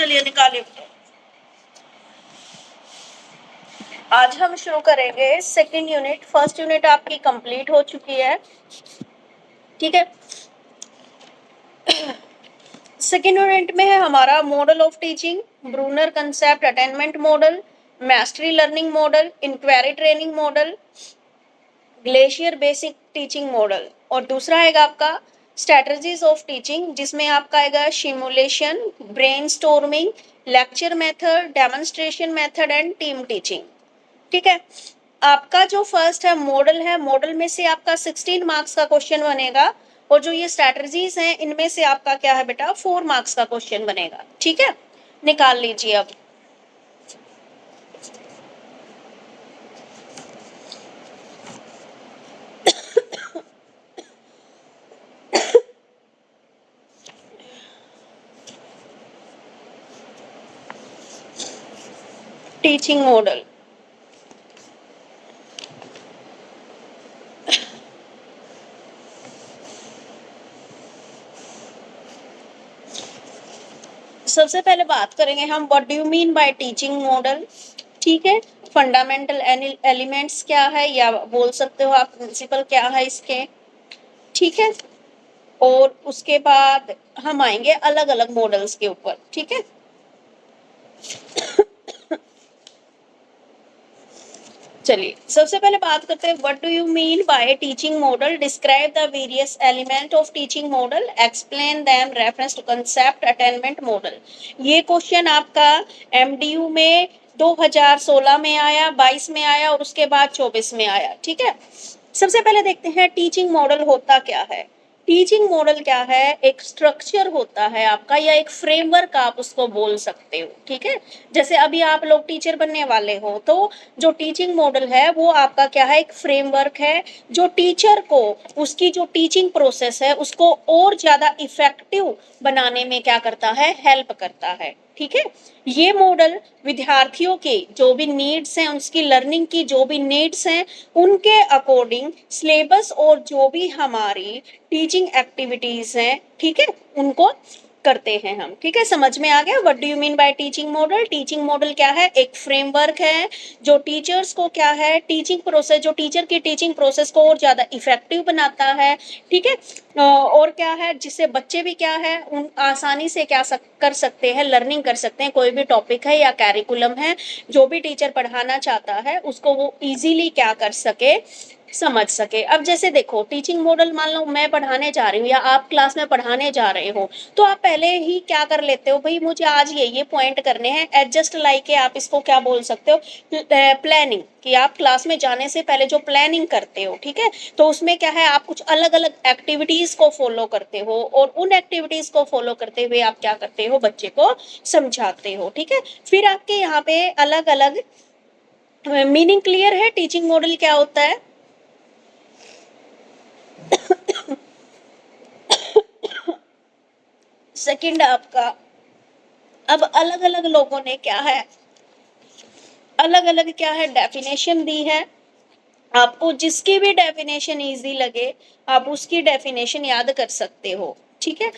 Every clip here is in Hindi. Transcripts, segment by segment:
चलिए निकालिए। आज हम शुरू करेंगे सेकंड यूनिट। फर्स्ट यूनिट आपकी कंप्लीट हो चुकी है, ठीक है। सेकंड यूनिट में है हमारा model of teaching, Bruner concept attainment model, mastery learning model, inquiry training model, glacier basic teaching model, और दूसरा आएगा आपका स्ट्रेटजीज ऑफ टीचिंग, जिसमें आपका आएगा simulation, brainstorming, lecture method, demonstration method and team teaching, ठीक है। आपका जो फर्स्ट है, मॉडल में से आपका 16 मार्क्स का क्वेश्चन बनेगा, और जो ये स्ट्रेटजीज हैं इनमें से आपका क्या है बेटा 4 मार्क्स का क्वेश्चन बनेगा, ठीक है। निकाल लीजिए अब। टीचिंग मॉडल, सबसे पहले बात करेंगे हम what do you mean by teaching model, ठीक है। फंडामेंटल एलिमेंट्स क्या है, या बोल सकते हो आप प्रिंसिपल क्या है इसके, ठीक है। और उसके बाद हम आएंगे अलग अलग मॉडल्स के ऊपर, ठीक है। चलिए सबसे पहले बात करते हैं what do you mean by teaching model, describe the various element of teaching model, explain them, reference to concept, attainment model. ये क्वेश्चन आपका एमडीयू में 2016 में आया, 22 में आया और उसके बाद 24 में आया, ठीक है। सबसे पहले देखते हैं टीचिंग मॉडल होता क्या है। टीचिंग मॉडल क्या है, एक स्ट्रक्चर होता है आपका, या एक फ्रेमवर्क आप उसको बोल सकते हो, ठीक है। जैसे अभी आप लोग टीचर बनने वाले हो, तो जो टीचिंग मॉडल है वो आपका क्या है, एक फ्रेमवर्क है जो टीचर को उसकी जो टीचिंग प्रोसेस है उसको और ज्यादा इफेक्टिव बनाने में क्या करता है, हेल्प करता है, ठीक है। ये मॉडल विद्यार्थियों के जो भी नीड्स हैं, उसकी लर्निंग की जो भी नीड्स हैं, उनके अकॉर्डिंग सिलेबस और जो भी हमारी टीचिंग एक्टिविटीज हैं, ठीक है, उनको करते हैं हम, ठीक है। समझ में आ गया what do you mean by teaching model. Teaching model क्या है, एक फ्रेमवर्क है जो टीचर्स को क्या है, टीचिंग प्रोसेस, जो टीचर की टीचिंग प्रोसेस को और ज्यादा इफेक्टिव बनाता है, ठीक है। और क्या है, जिससे बच्चे भी क्या है उन आसानी से क्या कर सकते हैं, लर्निंग कर सकते हैं। कोई भी टॉपिक है या कैरिकुलम है, जो भी टीचर पढ़ाना चाहता है उसको वो इजीली क्या कर सके, समझ सके। अब जैसे देखो टीचिंग मॉडल, मान लो मैं पढ़ाने जा रही हूँ या आप क्लास में पढ़ाने जा रहे हो, तो आप पहले ही क्या कर लेते हो, भाई मुझे आज ये पॉइंट करने हैं, एडजस्ट लाइक के आप इसको क्या बोल सकते हो, प्लानिंग, कि आप क्लास में जाने से पहले जो प्लानिंग करते हो, ठीक है। तो उसमें क्या है, आप कुछ अलग अलग एक्टिविटीज को फॉलो करते हो, और उन एक्टिविटीज को फॉलो करते हुए आप क्या करते हो, बच्चे को समझाते हो, ठीक है। फिर आपके यहाँ पे अलग अलग मीनिंग क्लियर है, टीचिंग मॉडल क्या होता है। सेकंड आपका, अब अलग अलग लोगों ने क्या है, अलग अलग क्या है डेफिनेशन दी है। आपको जिसकी भी डेफिनेशन इजी लगे आप उसकी डेफिनेशन याद कर सकते हो, ठीक है।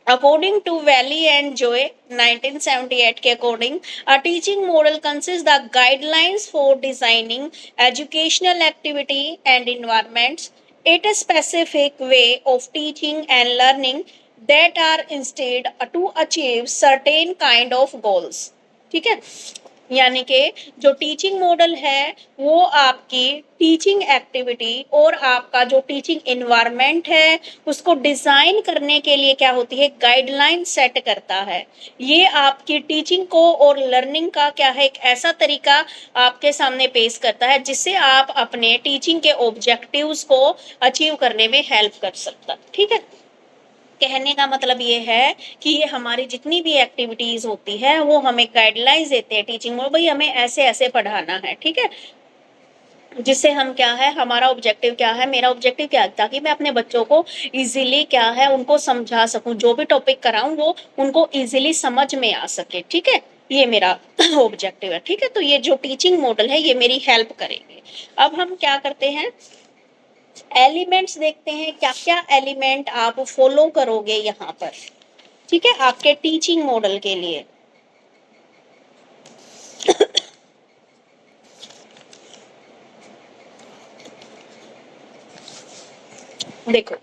अकॉर्डिंग टू वैली एंड जोए 1978 के according, a teaching model consist the guidelines for designing educational activity and environments it a specific way of teaching and learning that are instead to achieve certain kind of goals, ठीक है। यानी कि जो टीचिंग मॉडल है वो आपकी टीचिंग एक्टिविटी और आपका जो टीचिंग इन्वायरमेंट है उसको डिजाइन करने के लिए क्या होती है, गाइडलाइन सेट करता है। ये आपकी टीचिंग को और लर्निंग का क्या है, एक ऐसा तरीका आपके सामने पेश करता है जिससे आप अपने टीचिंग के ऑब्जेक्टिव्स को अचीव करने में हेल्प कर सकता, ठीक है। कहने का मतलब ये है कि ये हमारी जितनी भी एक्टिविटीज होती है वो हमें गाइडलाइंस देते हैं टीचिंग में, भाई हमें ऐसे ऐसे पढ़ाना है, ठीक है। जिससे हम क्या है, हमारा ऑब्जेक्टिव क्या है, मेरा ऑब्जेक्टिव क्या है, ताकि मैं अपने बच्चों को इजीली क्या है उनको समझा सकूं, जो भी टॉपिक कराऊं वो उनको इजीली समझ में आ सके, ठीक है। ये मेरा ऑब्जेक्टिव है, ठीक है। तो ये जो टीचिंग मॉडल है ये मेरी हेल्प करेंगे। अब हम क्या करते हैं, एलिमेंट्स देखते हैं, क्या क्या एलिमेंट आप फॉलो करोगे यहाँ पर, ठीक है, आपके टीचिंग मॉडल के लिए। देखो,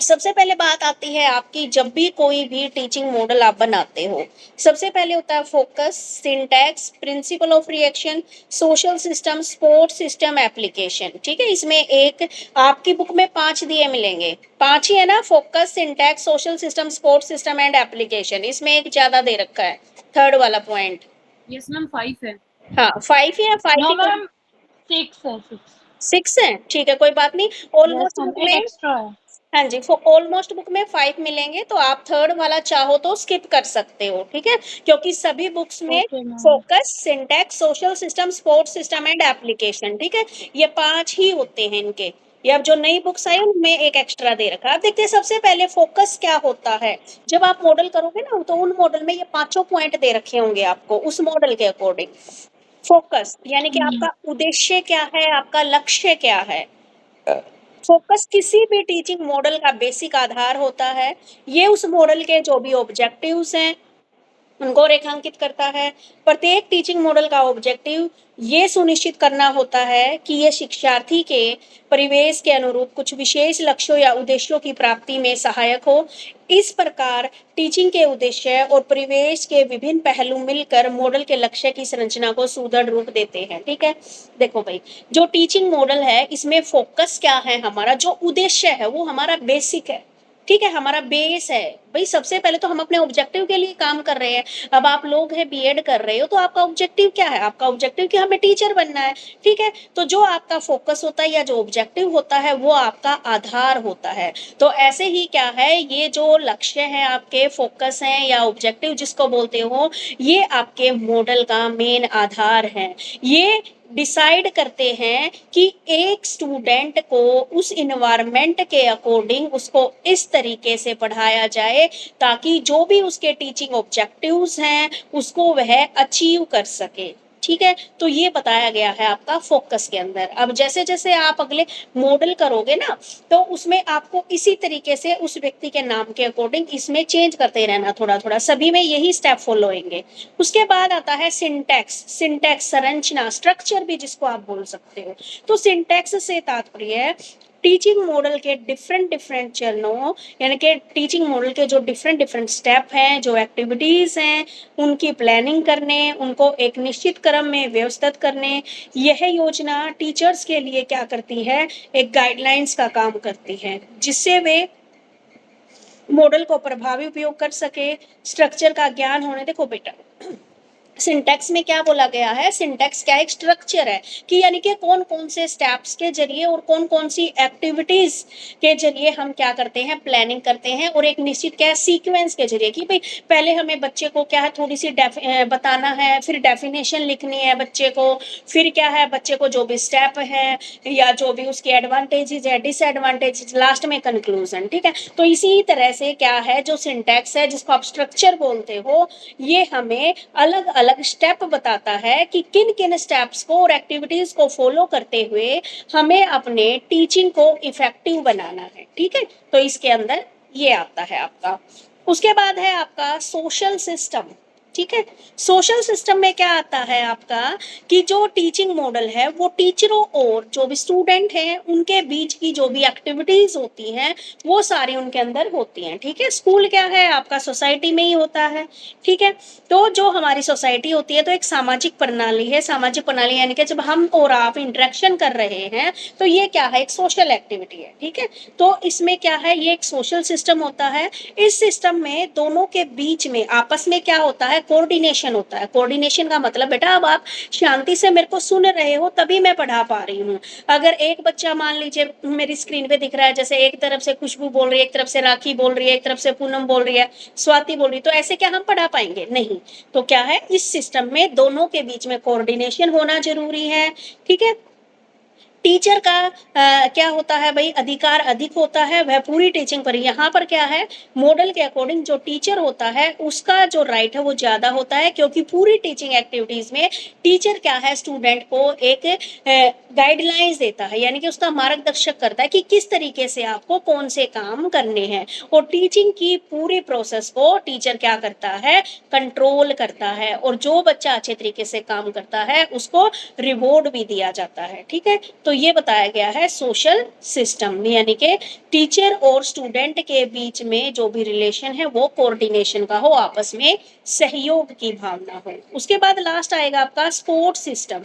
सबसे पहले बात आती है आपकी, जब भी कोई भी टीचिंग मॉडल आप बनाते हो, सबसे पहले होता है focus, syntax, principle of reaction, social system, support system, application. ठीक है, इसमें एक आपकी बुक में 5 दिए मिलेंगे, 5 ही है ना, focus, syntax, social system, support system and application. इसमें एक ज्यादा दे रखा है, थर्ड वाला पॉइंट। यस मैम 5 है। हाँ 5 ही है, 5 नो ही मैम 6 है 6। 6 है, ठीक है कोई बात नहीं। यस ऑलमोस्ट मैम बुक एक में, एक्स्ट्रा है। हाँ जी, ऑलमोस्ट बुक में 5 मिलेंगे, तो आप थर्ड वाला चाहो तो स्किप कर सकते हो। ठीक है, क्योंकि सभी बुक्स में okay ma'am. Focus, syntax, social system, support system and application, ठीक है, ये 5 ही होते हैं इनके। ये अब जो नई बुक्स आई उनमें एक एक्स्ट्रा दे रखा है। अब देखते हैं सबसे पहले फोकस क्या होता है। जब आप मॉडल करोगे ना, तो उन मॉडल में ये 5 पॉइंट दे रखे होंगे आपको उस मॉडल के अकॉर्डिंग। फोकस यानी कि आपका उद्देश्य क्या है, आपका लक्ष्य क्या है। फोकस किसी भी टीचिंग मॉडल का बेसिक आधार होता है। ये उस मॉडल के जो भी ऑब्जेक्टिव्स हैं उनको रेखांकित करता है। प्रत्येक टीचिंग मॉडल का ऑब्जेक्टिव ये सुनिश्चित करना होता है कि ये शिक्षार्थी के परिवेश के अनुरूप कुछ विशेष लक्ष्यों या उद्देश्यों की प्राप्ति में सहायक हो। इस प्रकार टीचिंग के उद्देश्य और परिवेश के विभिन्न पहलू मिलकर मॉडल के लक्ष्य की संरचना को सुदृढ़ रूप देते हैं। ठीक है, देखो भाई, जो टीचिंग मॉडल है इसमें फोकस क्या है, हमारा जो उद्देश्य है वो हमारा बेसिक है। ठीक है, हमारा बेस है भाई। सबसे पहले तो हम अपने ऑब्जेक्टिव के लिए काम कर रहे हैं। अब आप लोग हैं बीएड कर रहे हो, तो आपका ऑब्जेक्टिव क्या है, आपका ऑब्जेक्टिव कि हमें टीचर बनना है। ठीक है, तो जो आपका फोकस होता है या जो ऑब्जेक्टिव होता है वो आपका आधार होता है। तो ऐसे ही क्या है, ये जो लक्ष्य है आपके, फोकस है या ऑब्जेक्टिव जिसको बोलते हो, ये आपके मॉडल का मेन आधार है। ये डिसाइड करते हैं कि एक स्टूडेंट को उस इन्वायरमेंट के अकॉर्डिंग उसको इस तरीके से पढ़ाया जाए ताकि जो भी उसके टीचिंग ऑब्जेक्टिव्स हैं उसको वह अचीव कर सके। ठीक है, तो ये बताया गया है आपका फोकस के अंदर। अब जैसे जैसे आप अगले मॉडल करोगे ना, तो उसमें आपको इसी तरीके से उस व्यक्ति के नाम के अकॉर्डिंग इसमें चेंज करते रहना, थोड़ा थोड़ा सभी में यही स्टेप फॉलो होंगे। उसके बाद आता है सिंटैक्स। सिंटैक्स संरचना, स्ट्रक्चर भी जिसको आप बोल सकते हो। तो सिंटैक्स से तात्पर्य है टीचिंग मॉडल के डिफरेंट डिफरेंट चरणों, यानी कि टीचिंग मॉडल के जो डिफरेंट डिफरेंट स्टेप हैं, जो एक्टिविटीज हैं, उनकी प्लानिंग करने, उनको एक निश्चित क्रम में व्यवस्थित करने। यह योजना टीचर्स के लिए क्या करती है, एक गाइडलाइंस का काम करती है, जिससे वे मॉडल को प्रभावी उपयोग कर सके। स्ट्रक्चर का ज्ञान होने, देखो बेटा, सिंटैक्स में क्या बोला गया है, सिंटैक्स क्या एक स्ट्रक्चर है कि यानी कि कौन कौन से स्टेप्स के जरिए और कौन कौन सी एक्टिविटीज के जरिए हम क्या करते हैं, प्लानिंग करते हैं, और एक निश्चित क्या है सीक्वेंस के जरिए कि भाई पहले हमें बच्चे को क्या है थोड़ी सी बताना है, फिर डेफिनेशन लिखनी है बच्चे को, फिर क्या है बच्चे को जो भी स्टेप है या जो भी उसकी एडवांटेजेस है, डिसएडवांटेजेस, लास्ट में कंक्लूजन। ठीक है, तो इसी तरह से क्या है जो सिंटैक्स है जिसको आप स्ट्रक्चर बोलते हो, ये हमें अलग अलग स्टेप बताता है कि किन किन स्टेप्स को और एक्टिविटीज को फॉलो करते हुए हमें अपने टीचिंग को इफेक्टिव बनाना है। ठीक है, तो इसके अंदर ये आता है आपका। उसके बाद है आपका सोशल सिस्टम। ठीक है, सोशल सिस्टम में क्या आता है आपका कि जो टीचिंग मॉडल है वो टीचरों और जो भी स्टूडेंट हैं उनके बीच की जो भी एक्टिविटीज होती हैं वो सारी उनके अंदर होती हैं। ठीक है, स्कूल क्या है आपका, सोसाइटी में ही होता है। ठीक है, तो जो हमारी सोसाइटी होती है तो एक सामाजिक प्रणाली है। सामाजिक प्रणाली यानी कि जब हम और आप इंटरेक्शन कर रहे हैं तो ये क्या है, एक सोशल एक्टिविटी है। ठीक है, तो इसमें क्या है, ये एक सोशल सिस्टम होता है। इस सिस्टम में दोनों के बीच में आपस में क्या होता है, कोऑर्डिनेशन होता है। कोऑर्डिनेशन का मतलब बेटा, अब आप शांति से मेरे को सुन रहे हो तभी मैं पढ़ा पा रही हूँ। अगर एक बच्चा मान लीजिए मेरी स्क्रीन पे दिख रहा है, जैसे एक तरफ से खुशबू बोल रही है, एक तरफ से राखी बोल रही है, एक तरफ से पूनम बोल रही है, स्वाति बोल रही है, तो ऐसे क्या हम पढ़ा पाएंगे, नहीं। तो क्या है, इस सिस्टम में दोनों के बीच में कोऑर्डिनेशन होना जरूरी है। ठीक है, टीचर का क्या होता है भाई, अधिकार अधिक होता है, वह पूरी टीचिंग पर। यहाँ पर क्या है, मॉडल के अकॉर्डिंग जो टीचर होता है उसका जो राइट है वो ज्यादा होता है, क्योंकि पूरी टीचिंग एक्टिविटीज में टीचर क्या है, स्टूडेंट को एक गाइडलाइंस देता है, यानी कि उसका मार्गदर्शक करता है कि किस तरीके से आपको कौन से काम करने हैं। और टीचिंग की पूरी प्रोसेस को टीचर क्या करता है, कंट्रोल करता है, और जो बच्चा अच्छे तरीके से काम करता है उसको रिवॉर्ड भी दिया जाता है। ठीक है, तो ये बताया गया है सोशल सिस्टम, यानी कि टीचर और स्टूडेंट के बीच में जो भी रिलेशन है वो कोऑर्डिनेशन का हो, आपस में सहयोग की भावना हो। उसके बाद लास्ट आएगा आपका सपोर्ट सिस्टम।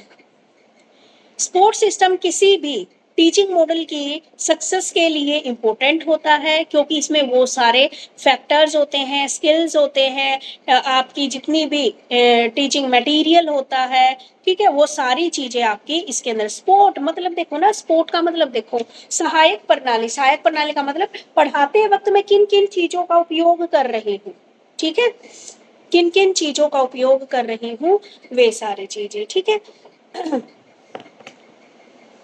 सपोर्ट सिस्टम किसी भी टीचिंग मॉडल की सक्सेस के लिए इम्पोर्टेंट होता है, क्योंकि इसमें वो सारे फैक्टर्स होते हैं, स्किल्स होते हैं, आपकी जितनी भी टीचिंग मटेरियल होता है, ठीक है, वो सारी चीजें आपकी इसके अंदर। सपोर्ट मतलब देखो ना, सपोर्ट का मतलब देखो, सहायक प्रणाली। सहायक प्रणाली का मतलब पढ़ाते वक्त मैं किन किन चीजों का उपयोग कर रही हूँ, ठीक है, किन किन चीजों का उपयोग कर रही हूँ, वे सारी चीजें। ठीक है,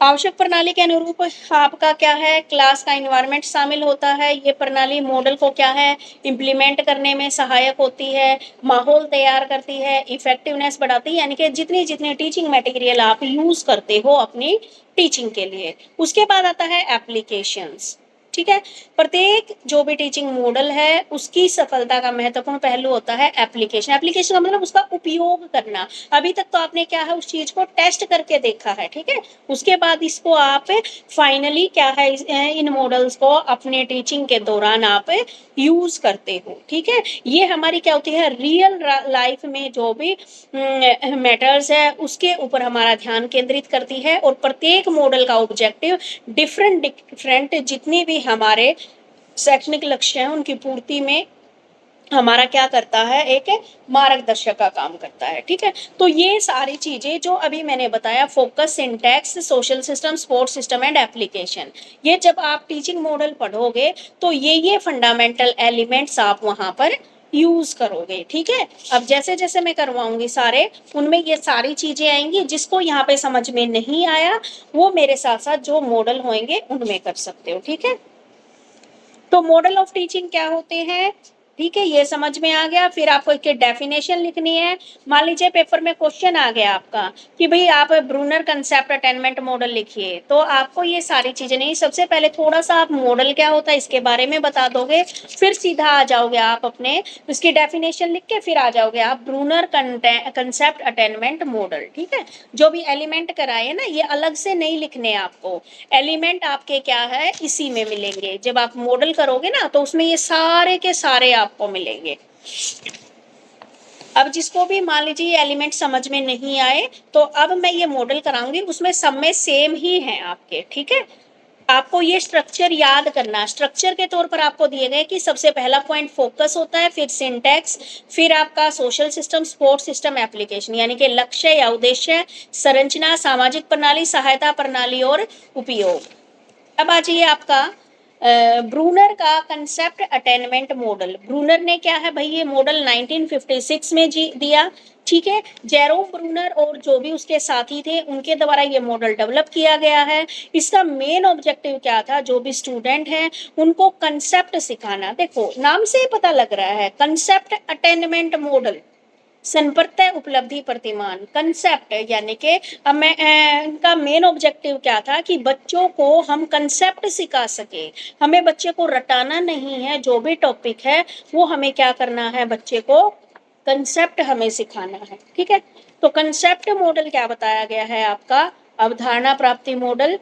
आवश्यक प्रणाली के अनुरूप आपका क्या है, क्लास का इन्वायरमेंट शामिल होता है। ये प्रणाली मॉडल को क्या है, इम्प्लीमेंट करने में सहायक होती है, माहौल तैयार करती है, इफेक्टिवनेस बढ़ाती है, यानी कि जितनी जितनी टीचिंग मटेरियल आप यूज करते हो अपनी टीचिंग के लिए। उसके बाद आता है एप्लीकेशंस। ठीक है, प्रत्येक जो भी टीचिंग मॉडल है उसकी सफलता का महत्वपूर्ण पहलू होता है एप्लीकेशन। एप्लीकेशन का मतलब उसका उपयोग करना। अभी तक तो आपने क्या है, उस चीज को टेस्ट करके देखा है, ठीक है, उसके बाद इसको आप फाइनली क्या है, इन मॉडल्स को अपने टीचिंग के दौरान आप यूज करते हो। ठीक है, ये हमारी क्या होती है, रियल लाइफ में जो भी मैटर्स है उसके ऊपर हमारा ध्यान केंद्रित करती है। और प्रत्येक मॉडल का ऑब्जेक्टिव डिफरेंट डिफरेंट जितनी भी हमारे शैक्षणिक लक्ष्य हैं उनकी पूर्ति में हमारा क्या करता है, एक मार्गदर्शक का काम करता है। ठीक है, तो ये सारी चीजें जो अभी मैंने बताया, focus, syntax, social system, support system and application, ये जब आप टीचिंग मॉडल पढ़ोगे तो ये फंडामेंटल एलिमेंट्स आप वहां पर यूज करोगे। ठीक है, अब जैसे जैसे मैं करवाऊंगी सारे, उनमें ये सारी चीजें आएंगी। जिसको यहाँ पे समझ में नहीं आया वो मेरे साथ साथ जो मॉडल होंगे उनमें कर सकते हो। ठीक है, तो मॉडल ऑफ टीचिंग क्या होते हैं, ठीक है, ये समझ में आ गया। फिर आपको इसके डेफिनेशन लिखनी है। मान लीजिए पेपर में क्वेश्चन आ गया आपका कि भाई आप ब्रूनर कंसेप्ट अटेनमेंट मॉडल लिखिए, तो आपको ये सारी चीजें नहीं, सबसे पहले थोड़ा सा आप मॉडल क्या होता है इसके बारे में बता दोगे, फिर सीधा आ जाओगे आप अपने उसकी डेफिनेशन लिख के, फिर आ जाओगे आप ब्रूनर कंसेप्ट अटेनमेंट मॉडल। ठीक है, जो भी एलिमेंट कराए ना ये अलग से नहीं लिखने आपको, एलिमेंट आपके क्या है इसी में मिलेंगे। जब आप मॉडल करोगे ना तो उसमें ये सारे के सारे आपको मिलेंगे। अब जिसको भी मान लीजिए एलिमेंट समझ में नहीं आए, तो अब मैं ये मॉडल कराऊंगी, उसमें सब में सेम ही है आपके। ठीक है, आपको ये स्ट्रक्चर याद करना। स्ट्रक्चर के तौर पर आपको दिए गए कि सबसे पहला पॉइंट फोकस होता है, फिर सिंटैक्स, फिर आपका social system, support system, application, यानी कि लक्ष्य या उद्देश्य, संरचना, सामाजिक प्रणाली, सहायता प्रणाली और उपयोग। अब आ जाइए आपका ब्रूनर का कंसेप्ट अटेनमेंट मॉडल। ब्रूनर ने क्या है भाई, ये मॉडल 1956 में दिया। ठीक है, जेरोम ब्रूनर और जो भी उसके साथी थे उनके द्वारा ये मॉडल डेवलप किया गया है। इसका मेन ऑब्जेक्टिव क्या था, जो भी स्टूडेंट हैं उनको कंसेप्ट सिखाना। देखो नाम से ही पता लग रहा है, कंसेप्ट अटेनमेंट मॉडल, संपर्तय उपलब्धि प्रतिमान, कंसेप्ट, यानी कि अब मैं इनका मेन ऑब्जेक्टिव क्या था कि बच्चों को हम कंसेप्ट सिखा सके। हमें बच्चे को रटाना नहीं है, जो भी टॉपिक है वो हमें क्या करना है, बच्चे को कंसेप्ट हमें सिखाना है। ठीक है, तो कंसेप्ट मॉडल क्या बताया गया है आपका, अवधारणा प्राप्ति मॉडल।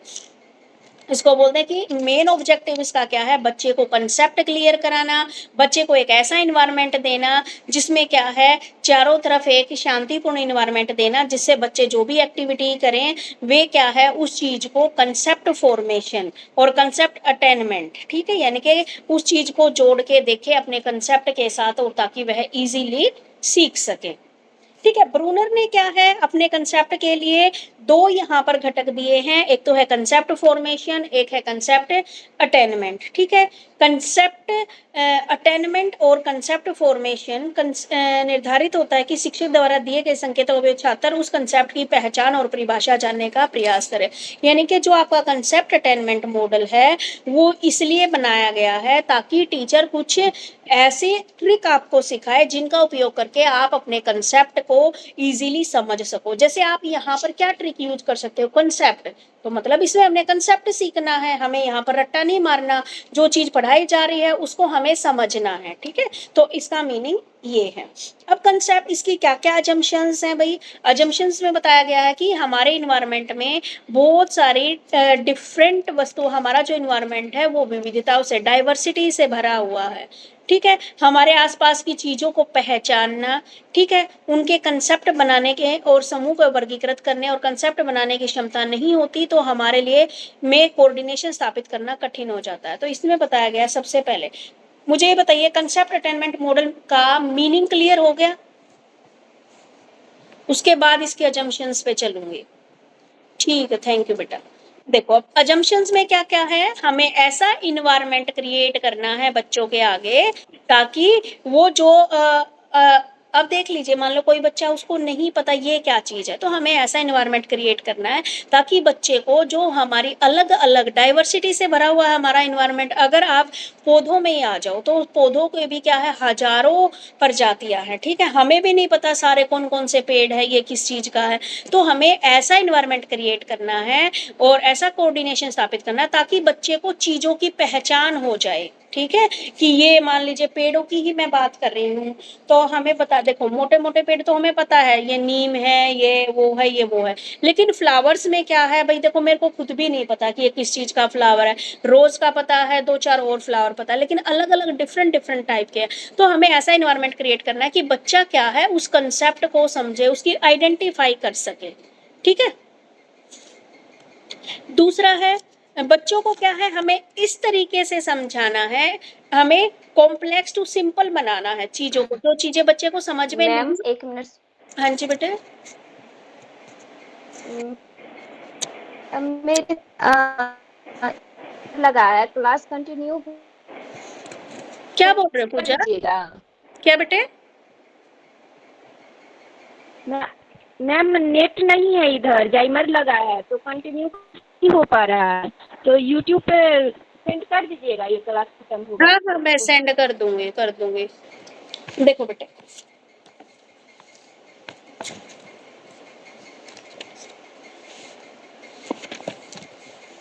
इसको बोलते हैं कि मेन ऑब्जेक्टिव इसका क्या है, बच्चे को कंसेप्ट क्लियर कराना, बच्चे को एक ऐसा इन्वायरमेंट देना जिसमें क्या है, चारों तरफ एक शांतिपूर्ण इन्वायरमेंट देना, जिससे बच्चे जो भी एक्टिविटी करें वे क्या है उस चीज को कंसेप्ट फॉर्मेशन और कंसेप्ट अटेनमेंट, ठीक है, यानी कि उस चीज को जोड़ के देखे अपने कंसेप्ट के साथ, और ताकि वह इजीली सीख सके। ठीक है, ब्रूनर ने क्या है अपने कंसेप्ट के लिए दो यहाँ पर घटक दिए हैं, एक तो है कंसेप्ट फॉर्मेशन, एक है कंसेप्ट अटेनमेंट। ठीक है, कंसेप्ट अटेनमेंट और कंसेप्ट फॉर्मेशन निर्धारित होता है कि शिक्षक द्वारा दिए गए संकेतों का छात्र उस कंसेप्ट की पहचान और परिभाषा जानने का प्रयास करे। यानी कि जो आपका कंसेप्ट अटेनमेंट मॉडल है वो इसलिए बनाया गया है ताकि टीचर कुछ ऐसे ट्रिक आपको सिखाए जिनका उपयोग करके आप अपने कंसेप्ट को इजीली समझ सको। जैसे आप यहाँ पर क्या ट्रिक यूज कर सकते हो, कंसेप्ट, तो मतलब इसमें हमने कंसेप्ट सीखना है, हमें यहाँ पर रट्टा नहीं मारना, जो चीज पढ़ाई जा रही है उसको हमें समझना है, ठीक है। तो इसका मीनिंग ये है। अब कंसेप्ट इसकी क्या क्या अजम्पशंस हैं भाई। अजम्पशंस में बताया गया है कि हमारे इन्वायरमेंट में बहुत सारी डिफरेंट वस्तु, हमारा जो इन्वायरमेंट है वो विविधताओं से, डाइवर्सिटी से भरा हुआ है, ठीक है। हमारे आसपास की चीजों को पहचानना, ठीक है, उनके कंसेप्ट बनाने के और समूह को वर्गीकृत करने और कंसेप्ट बनाने की क्षमता नहीं होती तो हमारे लिए में कोऑर्डिनेशन स्थापित करना कठिन हो जाता है। तो इसमें बताया गया सबसे पहले, मुझे ये बताइए कंसेप्ट अटेनमेंट मॉडल का मीनिंग क्लियर हो गया, उसके बाद इसके अजम्पशंस पे चलूंगी, ठीक है। थैंक यू बेटा। देखो अब अजम्पशंस में क्या क्या है, हमें ऐसा इन्वायरमेंट क्रिएट करना है बच्चों के आगे ताकि वो जो अब देख लीजिए, मान लो कोई बच्चा, उसको नहीं पता ये क्या चीज है, तो हमें ऐसा इन्वायरमेंट क्रिएट करना है ताकि बच्चे को, जो हमारी अलग अलग डाइवर्सिटी से भरा हुआ है हमारा इन्वायरमेंट, अगर आप पौधों में ही आ जाओ तो पौधों के भी क्या है, हजारों प्रजातियां हैं, ठीक है। हमें भी नहीं पता सारे कौन कौन से पेड़ है, ये किस चीज का है, तो हमें ऐसा इन्वायरमेंट क्रिएट करना है और ऐसा कोऑर्डिनेशन स्थापित करना है ताकि बच्चे को चीजों की पहचान हो जाए, ठीक है। कि ये मान लीजिए पेड़ों की ही मैं बात कर रही हूँ, तो हमें पता, देखो मोटे मोटे पेड़ तो हमें पता है, ये नीम है, ये वो है, ये वो है, लेकिन फ्लावर्स में क्या है भाई, देखो मेरे को खुद भी नहीं पता कि ये किस चीज का फ्लावर है। रोज का पता है, दो चार और फ्लावर पता है, लेकिन अलग अलग डिफरेंट डिफरेंट टाइप के हैं। तो हमें ऐसा इन्वायरमेंट क्रिएट करना है कि बच्चा क्या है, उस कंसेप्ट को समझे, उसकी आइडेंटिफाई कर सके, ठीक है। दूसरा है, बच्चों को क्या है, हमें इस तरीके से समझाना है, हमें कॉम्प्लेक्स टू सिंपल बनाना है चीजों को, जो चीजें बच्चे को समझ में मैम नहीं। 1 मिनट। हाँ जी बेटे। मेरे लगाया, क्लास कंटिन्यू क्या बोल रहे हो पूजा, कीजिएगा। क्या बेटे। मैम नेट नहीं है इधर, जाइमर लगाया है तो कंटिन्यू नहीं हो पा रहा है, तो यूट्यूब पे सेंड कर दीजिएगा, ये क्लास खत्म होगा। हाँ हाँ मैं सेंड कर दूंगी, कर दूंगी। देखो बेटे,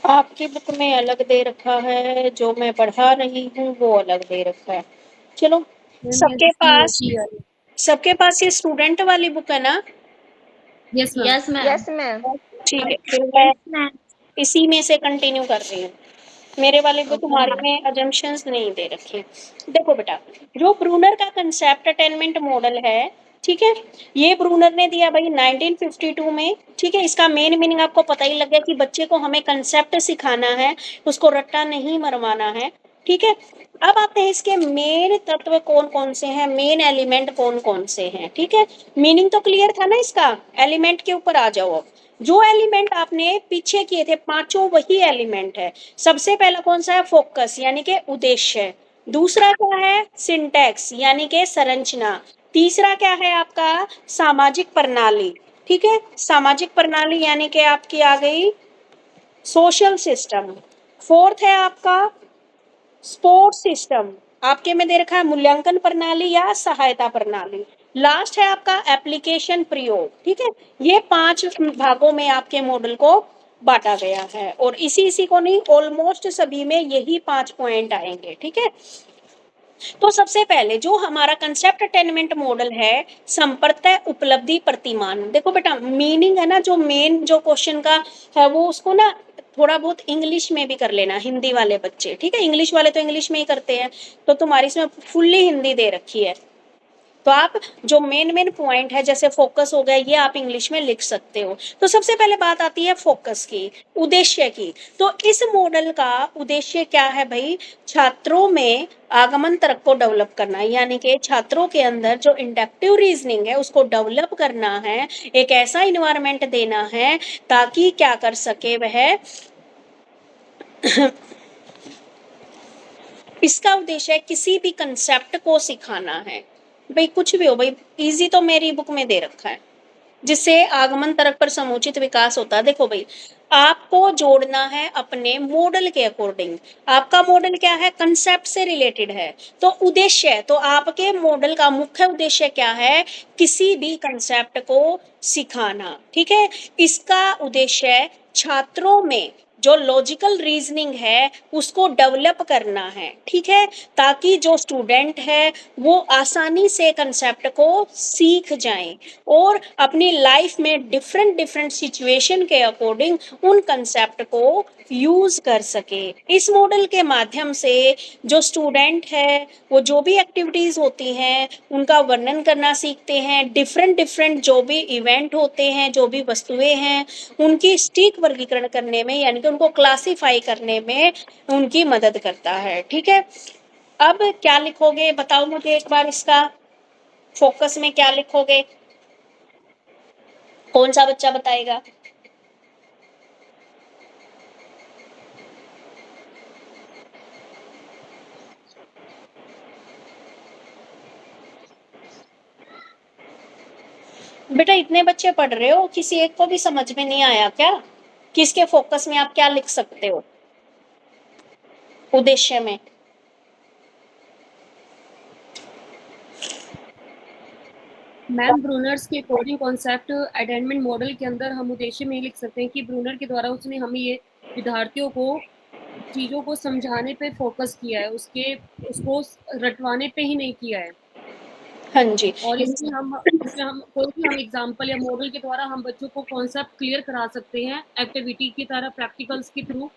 आपकी बुक में अलग दे रखा है, जो मैं पढ़ा रही हूँ वो अलग दे रखा है। चलो, सबके पास ये स्टूडेंट वाली बुक है ना। Yes, ma'am. Yes ma'am. ठीक है, फिर मैं इसी में से कंटिन्यू कर रही हूँ। मेरे वाले को तुम्हारे में अजम्पशंस नहीं दे रखे। देखो बेटा, जो ब्रूनर का कंसेप्ट अटेनमेंट मॉडल है, ठीक है, ये ब्रूनर ने दिया भाई 1952 में, ठीक है। इसका मेन मीनिंग आपको पता ही लग गया कि बच्चे को हमें कंसेप्ट सिखाना है, उसको रट्टा नहीं मरवाना है, ठीक है। अब आते हैं इसके मेन तत्व कौन कौन से हैं, मेन एलिमेंट कौन कौन से हैं, ठीक है। मीनिंग तो क्लियर था ना इसका, एलिमेंट के ऊपर आ जाओ। अब जो एलिमेंट आपने पीछे किए थे पांचों, वही एलिमेंट है। सबसे पहला कौन सा है, फोकस यानी कि उद्देश्य। दूसरा क्या है, सिंटैक्स यानी कि संरचना। तीसरा क्या है आपका, सामाजिक प्रणाली, ठीक है। सामाजिक प्रणाली यानी कि आपकी आ गई सोशल सिस्टम। फोर्थ है आपका स्पोर्ट सिस्टम, आपके में दे रखा है मूल्यांकन प्रणाली या सहायता प्रणाली। लास्ट है आपका एप्लीकेशन प्रयोग, ठीक है। ये 5 भागों में आपके मॉडल को बांटा गया है और इसी को नहीं, ऑलमोस्ट सभी में यही 5 पॉइंट आएंगे, ठीक है। तो सबसे पहले जो हमारा कंसेप्ट अटेनमेंट मॉडल है, संपर्तय उपलब्धि प्रतिमान। देखो बेटा, मीनिंग है ना, जो मेन जो क्वेश्चन का है वो उसको ना थोड़ा बहुत इंग्लिश में भी कर लेना, हिंदी वाले बच्चे, ठीक है। इंग्लिश वाले तो इंग्लिश में ही करते हैं, तो तुम्हारी इसमें फुल्ली हिंदी दे रखी है, तो आप जो मेन पॉइंट है जैसे फोकस हो गया, ये आप इंग्लिश में लिख सकते हो। तो सबसे पहले बात आती है फोकस की, उद्देश्य की। तो इस मॉडल का उद्देश्य क्या है भाई, छात्रों में आगमन तर्क को डेवलप करना, यानी कि छात्रों के अंदर जो इंडक्टिव रीजनिंग है उसको डेवलप करना है, एक ऐसा इन्वायरमेंट देना है ताकि क्या कर सके वह इसका उद्देश्य है किसी भी कंसेप्ट को सिखाना है। भाई कुछ भी हो, भाई इजी तो मेरी बुक में दे रखा है, जिससे आगमन तर्क पर समुचित विकास होता है। देखो भाई, आपको जोड़ना है अपने मॉडल के अकॉर्डिंग। आपका मॉडल क्या है? कंसेप्ट से रिलेटेड है। तो उद्देश्य, तो आपके मॉडल का मुख्य उद्देश्य क्या है? किसी भी कंसेप्ट को सिखाना। ठीक है, इसका उद्देश्य छात्रों में जो लॉजिकल रीजनिंग है उसको डेवलप करना है। ठीक है, ताकि जो स्टूडेंट है वो आसानी से कंसेप्ट को सीख जाएं और अपनी लाइफ में डिफरेंट डिफरेंट सिचुएशन के अकॉर्डिंग उन कंसेप्ट को यूज कर सके। इस मॉडल के माध्यम से जो स्टूडेंट है वो जो भी एक्टिविटीज होती हैं उनका वर्णन करना सीखते हैं। डिफरेंट डिफरेंट जो भी इवेंट होते हैं, जो भी वस्तुएं हैं, उनकी सटीक वर्गीकरण करने में, यानी कि उनको क्लासिफाई करने में उनकी मदद करता है। ठीक है, अब क्या लिखोगे बताओ मुझे एक बार, इसका फोकस में क्या लिखोगे? कौन सा बच्चा बताएगा? बेटा इतने बच्चे पढ़ रहे हो, किसी एक को भी समझ में नहीं आया क्या? किसके फोकस में आप क्या लिख सकते हो उद्देश्य में? मैम ब्रूनर्स के कोडिंग कॉन्सेप्ट अटेनमेंट मॉडल के अंदर हम उद्देश्य में ये लिख सकते हैं कि ब्रूनर के द्वारा उसने हमें ये विद्यार्थियों को चीज़ों को समझाने पे फोकस किया है, उसको रटवाने पे ही नहीं किया है। हाँ जी, और इसमें हम कोई भी हम एग्जाम्पल या मॉडल के द्वारा हम बच्चों को कॉन्सेप्ट क्लियर करा सकते हैं एक्टिविटी की तरह, प्रैक्टिकल्स के थ्रू।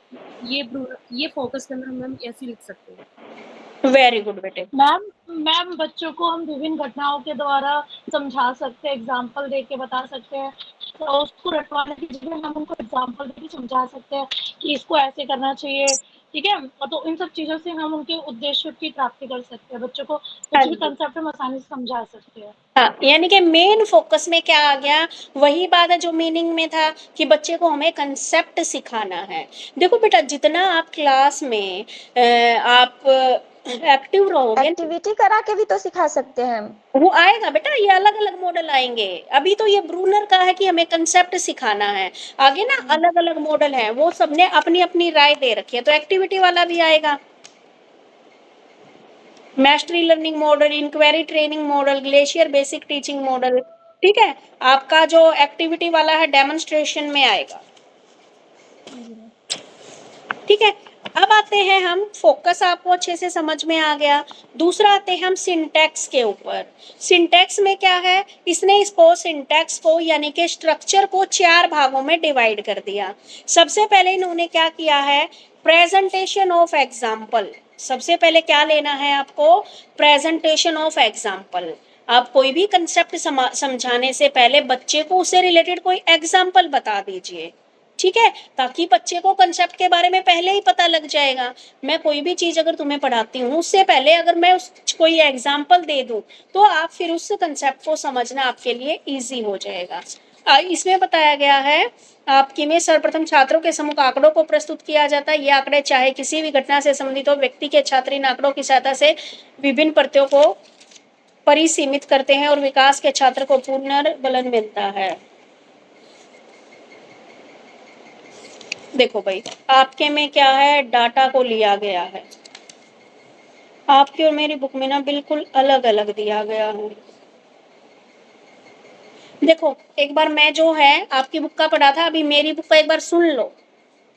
ये फोकस के अंदर हम ऐसे लिख सकते हैं। वेरी गुड बेटे। मैम मैम बच्चों को हम विभिन्न घटनाओं के द्वारा समझा सकते हैं, एग्जाम्पल दे के बता सकते हैं। तो उसको रटवाने की जगह हम उनको एग्जाम्पल दे के समझा सकते हैं कि इसको ऐसे करना चाहिए। ठीक है, तो इन सब चीज़ों से हम उनके उद्देश्य की प्राप्ति कर सकते हैं। बच्चों को हाँ कुछ भी जी, कंसेप्ट हम आसानी से समझा सकते हैं। हाँ, यानी कि मेन फोकस में क्या आ गया? वही बात है जो मीनिंग में था कि बच्चे को हमें कंसेप्ट सिखाना है। देखो बेटा, जितना आप क्लास में आप एक्टिव रहोगे ना, एक्टिविटी करा के भी तो सिखा सकते हैं हम। वो आएगा बेटा। ये अलग अलग मॉडल आएंगे। अभी तो ये ब्रूनर का है कि हमें कंसेप्ट सिखाना है, आगे ना अलग अलग मॉडल है, वो सबने अपनी अपनी राय दे रखी है। तो एक्टिविटी वाला भी आएगा, mastery learning model, inquiry training model, glacier basic teaching model. ठीक है, आपका जो एक्टिविटी वाला है डेमोन्स्ट्रेशन में आएगा। ठीक है, अब आते हैं हम, फोकस आपको अच्छे से समझ में आ गया। दूसरा आते हैं हम सिंटैक्स के ऊपर। सिंटैक्स में क्या है? इसने इसको सिंटैक्स को यानी कि स्ट्रक्चर को 4 भागों में डिवाइड कर दिया। सबसे पहले इन्होंने क्या किया है? Presentation of example. सबसे पहले क्या लेना है आपको? Presentation of example. आप कोई भी कंसेप्ट समझाने से पहले बच्चे को उससे रिलेटेड कोई एग्जाम्पल बता दीजिए। ठीक है, ताकि बच्चे को कंसेप्ट के बारे में पहले ही पता लग जाएगा। मैं कोई भी चीज अगर तुम्हें पढ़ाती हूँ उससे पहले अगर मैं उस कोई एग्जाम्पल दे दूं तो आप फिर उस कंसेप्ट को समझना आपके लिए इजी हो जाएगा। इसमें बताया गया है आपकी में सर्वप्रथम छात्रों के समूह आंकड़ों को प्रस्तुत किया जाता है। ये आंकड़े चाहे किसी भी घटना से संबंधित हो, व्यक्ति के छात्र इन आंकड़ों की सहायता से विभिन्न प्रत्यों को परिसीमित करते हैं और विकास के छात्र को पुनर्बलन मिलता है। देखो भाई, आपके में क्या है? डाटा को लिया गया है। आपकी और मेरी बुक में ना बिल्कुल अलग अलग दिया गया है। देखो, एक बार मैं जो है आपकी बुक का पढ़ा था, अभी मेरी बुक का एक बार सुन लो,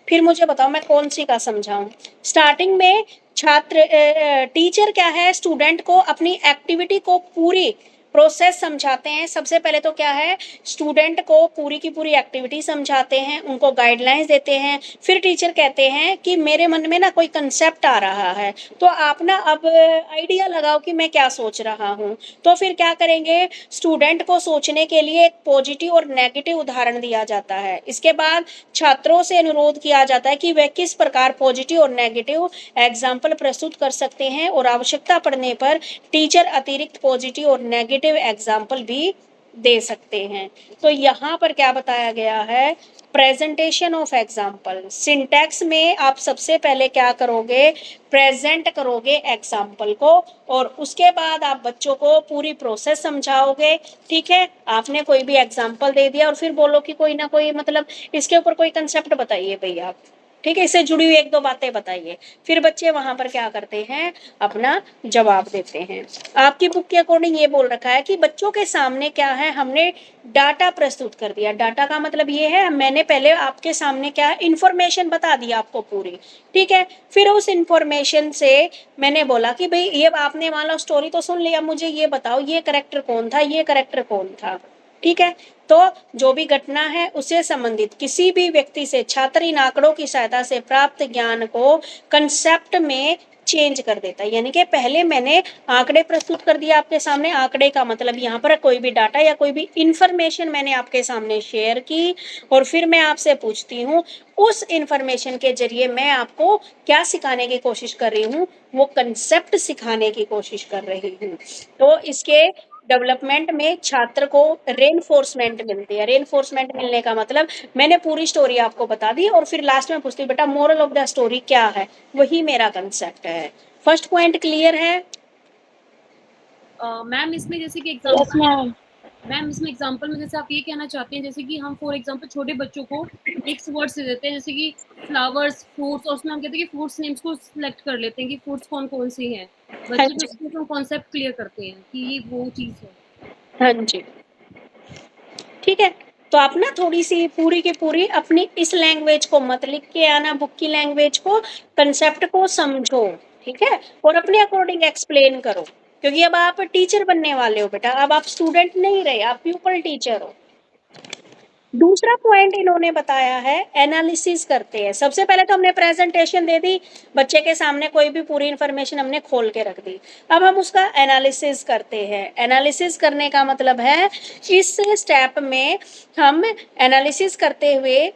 फिर मुझे बताओ मैं कौन सी का समझाऊं। स्टार्टिंग में टीचर क्या है? स्टूडेंट को अपनी एक्टिविटी को पूरी प्रोसेस समझाते हैं। सबसे पहले तो क्या है? स्टूडेंट को पूरी की पूरी एक्टिविटी समझाते हैं, उनको गाइडलाइंस देते हैं। फिर टीचर कहते हैं कि मेरे मन में ना कोई कंसेप्ट आ रहा है, तो आप ना अब आइडिया लगाओ कि मैं क्या सोच रहा हूँ। तो फिर क्या करेंगे? स्टूडेंट को सोचने के लिए एक पॉजिटिव और नेगेटिव उदाहरण दिया जाता है। इसके बाद छात्रों से अनुरोध किया जाता है कि वे किस प्रकार पॉजिटिव और नेगेटिव एग्जाम्पल प्रस्तुत कर सकते हैं, और आवश्यकता पड़ने पर टीचर अतिरिक्त पॉजिटिव और नेगेटिव एग्जाम्पल भी दे सकते हैं। तो यहाँ पर क्या बताया गया है, प्रेजेंटेशन ऑफ एग्जाम्पल। सिंटैक्स में आप सबसे पहले क्या करोगे, प्रेजेंट करोगे एग्जाम्पल को, और उसके बाद आप बच्चों को पूरी प्रोसेस समझाओगे। ठीक है, आपने कोई भी एग्जाम्पल दे दिया और फिर बोलो कि कोई ना कोई मतलब इसके ऊपर कोई कंसेप्ट बताइए भैया आप, ठीक है, इससे जुड़ी हुई एक दो बातें बताइए। फिर बच्चे वहां पर क्या करते हैं, अपना जवाब देते हैं। आपकी बुक के अकॉर्डिंग ये बोल रखा है कि बच्चों के सामने क्या है, हमने डाटा प्रस्तुत कर दिया। डाटा का मतलब ये है, मैंने पहले आपके सामने क्या है, इंफॉर्मेशन बता दी आपको पूरी। ठीक है, फिर उस इंफॉर्मेशन से मैंने बोला कि भाई ये आपने मान लो स्टोरी तो सुन लिया, मुझे ये बताओ ये करेक्टर कौन था, ये करेक्टर कौन था। ठीक है, तो जो भी घटना है उससे संबंधित किसी भी व्यक्ति से छात्र इन आंकड़ों की सहायता से प्राप्त ज्ञान को कंसेप्ट में चेंज कर देता है। यानी कि पहले मैंने आंकड़े प्रस्तुत कर दिया आपके सामने, आंकड़े का मतलब यहाँ पर कोई भी डाटा या कोई भी इंफॉर्मेशन मैंने आपके सामने शेयर की, और फिर मैं आपसे पूछती हूँ उस इंफॉर्मेशन के जरिए मैं आपको क्या सिखाने की कोशिश कर रही हूँ, वो कंसेप्ट सिखाने की कोशिश कर रही हूँ। तो इसके डेवलपमेंट में छात्र को रेनफोर्समेंट मिलती है। रेनफोर्समेंट मिलने का मतलब मैंने पूरी स्टोरी आपको बता दी और फिर लास्ट में पूछती हूँ बेटा मोरल ऑफ द स्टोरी क्या है, वही मेरा कंसेप्ट है। फर्स्ट पॉइंट क्लियर है? मैम इसमें जैसे कि यस एग्जांपल, मैम। मैम इसमें एग्जांपल में जैसे आप ये कहना चाहते हैं जैसे कि हम फॉर एग्जांपल छोटे बच्चों को मिक्स वर्ड्स दे देते हैं, जैसे कि फ्लावर्स, फ्रूट्स, और उसमें हम कहते हैं कि फ्रूट्स नेम्स को सिलेक्ट कर लेते हैं कि फ्रूट्स कौन कौन से हैं। हाँ बच्चे जी, तो उसको कॉन्सेप्ट क्लियर करते हैं कि ये वो चीज़ है। हाँ जी, ठीक है। तो आप ना थोड़ी सी पूरी की पूरी अपनी इस लैंग्वेज को मत लिख के आना, बुक की लैंग्वेज को, कंसेप्ट को समझो। ठीक है, और अपने अकॉर्डिंग एक्सप्लेन करो, क्योंकि अब आप टीचर बनने वाले हो बेटा, अब आप स्टूडेंट नहीं रहे, आप प्यूपल टीचर हो। दूसरा पॉइंट इन्होंने बताया है, एनालिसिस करते हैं। सबसे पहले तो हमने प्रेजेंटेशन दे दी, बच्चे के सामने कोई भी पूरी इंफॉर्मेशन हमने खोल के रख दी। अब हम उसका एनालिसिस करते हैं। एनालिसिस करने का मतलब है इस स्टेप में हम एनालिसिस करते हुए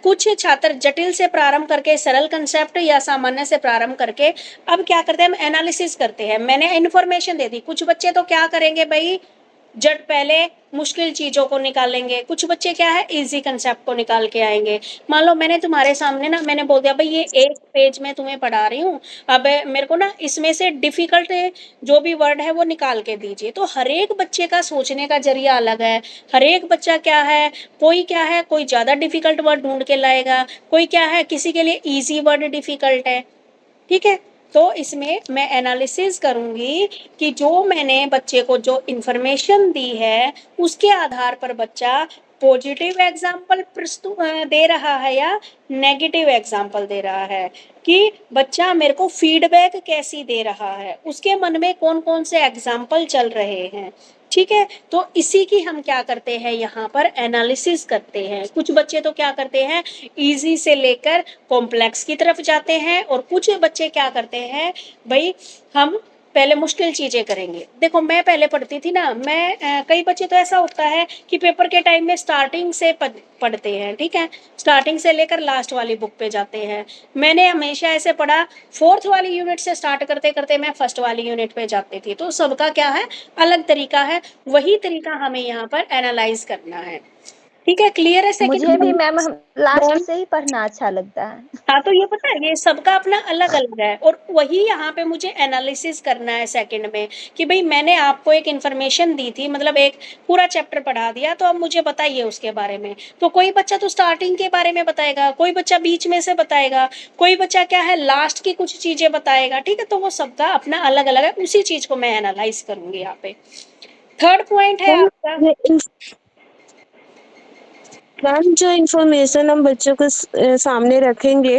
कुछ छात्र जटिल से प्रारंभ करके सरल कंसेप्ट या सामान्य से प्रारंभ करके अब क्या करते हैं, हम एनालिसिस करते हैं। मैंने इन्फॉर्मेशन दे दी, कुछ बच्चे तो क्या करेंगे भाई, जट पहले मुश्किल चीजों को निकालेंगे, कुछ बच्चे क्या है इजी कंसेप्ट को निकाल के आएंगे। मान लो मैंने तुम्हारे सामने ना मैंने बोल दिया भाई ये एक पेज में तुम्हें पढ़ा रही हूँ, अब मेरे को ना इसमें से डिफिकल्ट जो भी वर्ड है वो निकाल के दीजिए। तो हर एक बच्चे का सोचने का जरिया अलग है। हर एक बच्चा क्या है, कोई ज्यादा डिफिकल्ट वर्ड ढूंढ के लाएगा, कोई क्या है किसी के लिए इजी वर्ड डिफिकल्ट है। ठीक है, तो इसमें मैं एनालिसिस करूंगी कि जो मैंने बच्चे को जो इंफॉर्मेशन दी है उसके आधार पर बच्चा पॉजिटिव एग्जाम्पल दे रहा है या नेगेटिव एग्जाम्पल दे रहा है, कि बच्चा मेरे को फीडबैक कैसी दे रहा है, उसके मन में कौन कौन से एग्जाम्पल चल रहे हैं। ठीक है, तो इसी की हम क्या करते हैं, यहाँ पर एनालिसिस करते हैं। कुछ बच्चे तो क्या करते हैं, इजी से लेकर कॉम्प्लेक्स की तरफ जाते हैं, और कुछ बच्चे क्या करते हैं भाई हम पहले मुश्किल चीजें करेंगे। देखो मैं पहले पढ़ती थी ना, कई बच्चे तो ऐसा होता है कि पेपर के टाइम में स्टार्टिंग से पढ़ते हैं। ठीक है, स्टार्टिंग से लेकर लास्ट वाली बुक पे जाते हैं। मैंने हमेशा ऐसे पढ़ा, फोर्थ वाली यूनिट से स्टार्ट करते करते मैं फर्स्ट वाली यूनिट पे जाती थी। तो सबका क्या है, अलग तरीका है, वही तरीका हमें यहाँ पर एनालाइज करना है। ठीक है, क्लियर है? मुझे सेकंड भी मैम लास्ट से ही पढ़ना अच्छा लगता है। हाँ, तो ये पता है ये सबका अपना अलग अलग है, और वही यहाँ पे मुझे एनालिसिस करना है सेकंड में, कि भाई मैंने आपको एक इन्फॉर्मेशन दी थी, मतलब एक पूरा चैप्टर पढ़ा दिया, तो अब मुझे बताइए उसके बारे में। तो कोई बच्चा तो स्टार्टिंग के बारे में बताएगा, कोई बच्चा बीच में से बताएगा, कोई बच्चा क्या है लास्ट की कुछ चीजें बताएगा। ठीक है, तो वो सबका अपना अलग अलग है, उसी चीज को मैं एनालाइज करूंगी यहाँ पे। थर्ड पॉइंट है आपका, मैम जो इन्फॉर्मेशन हम बच्चों के सामने रखेंगे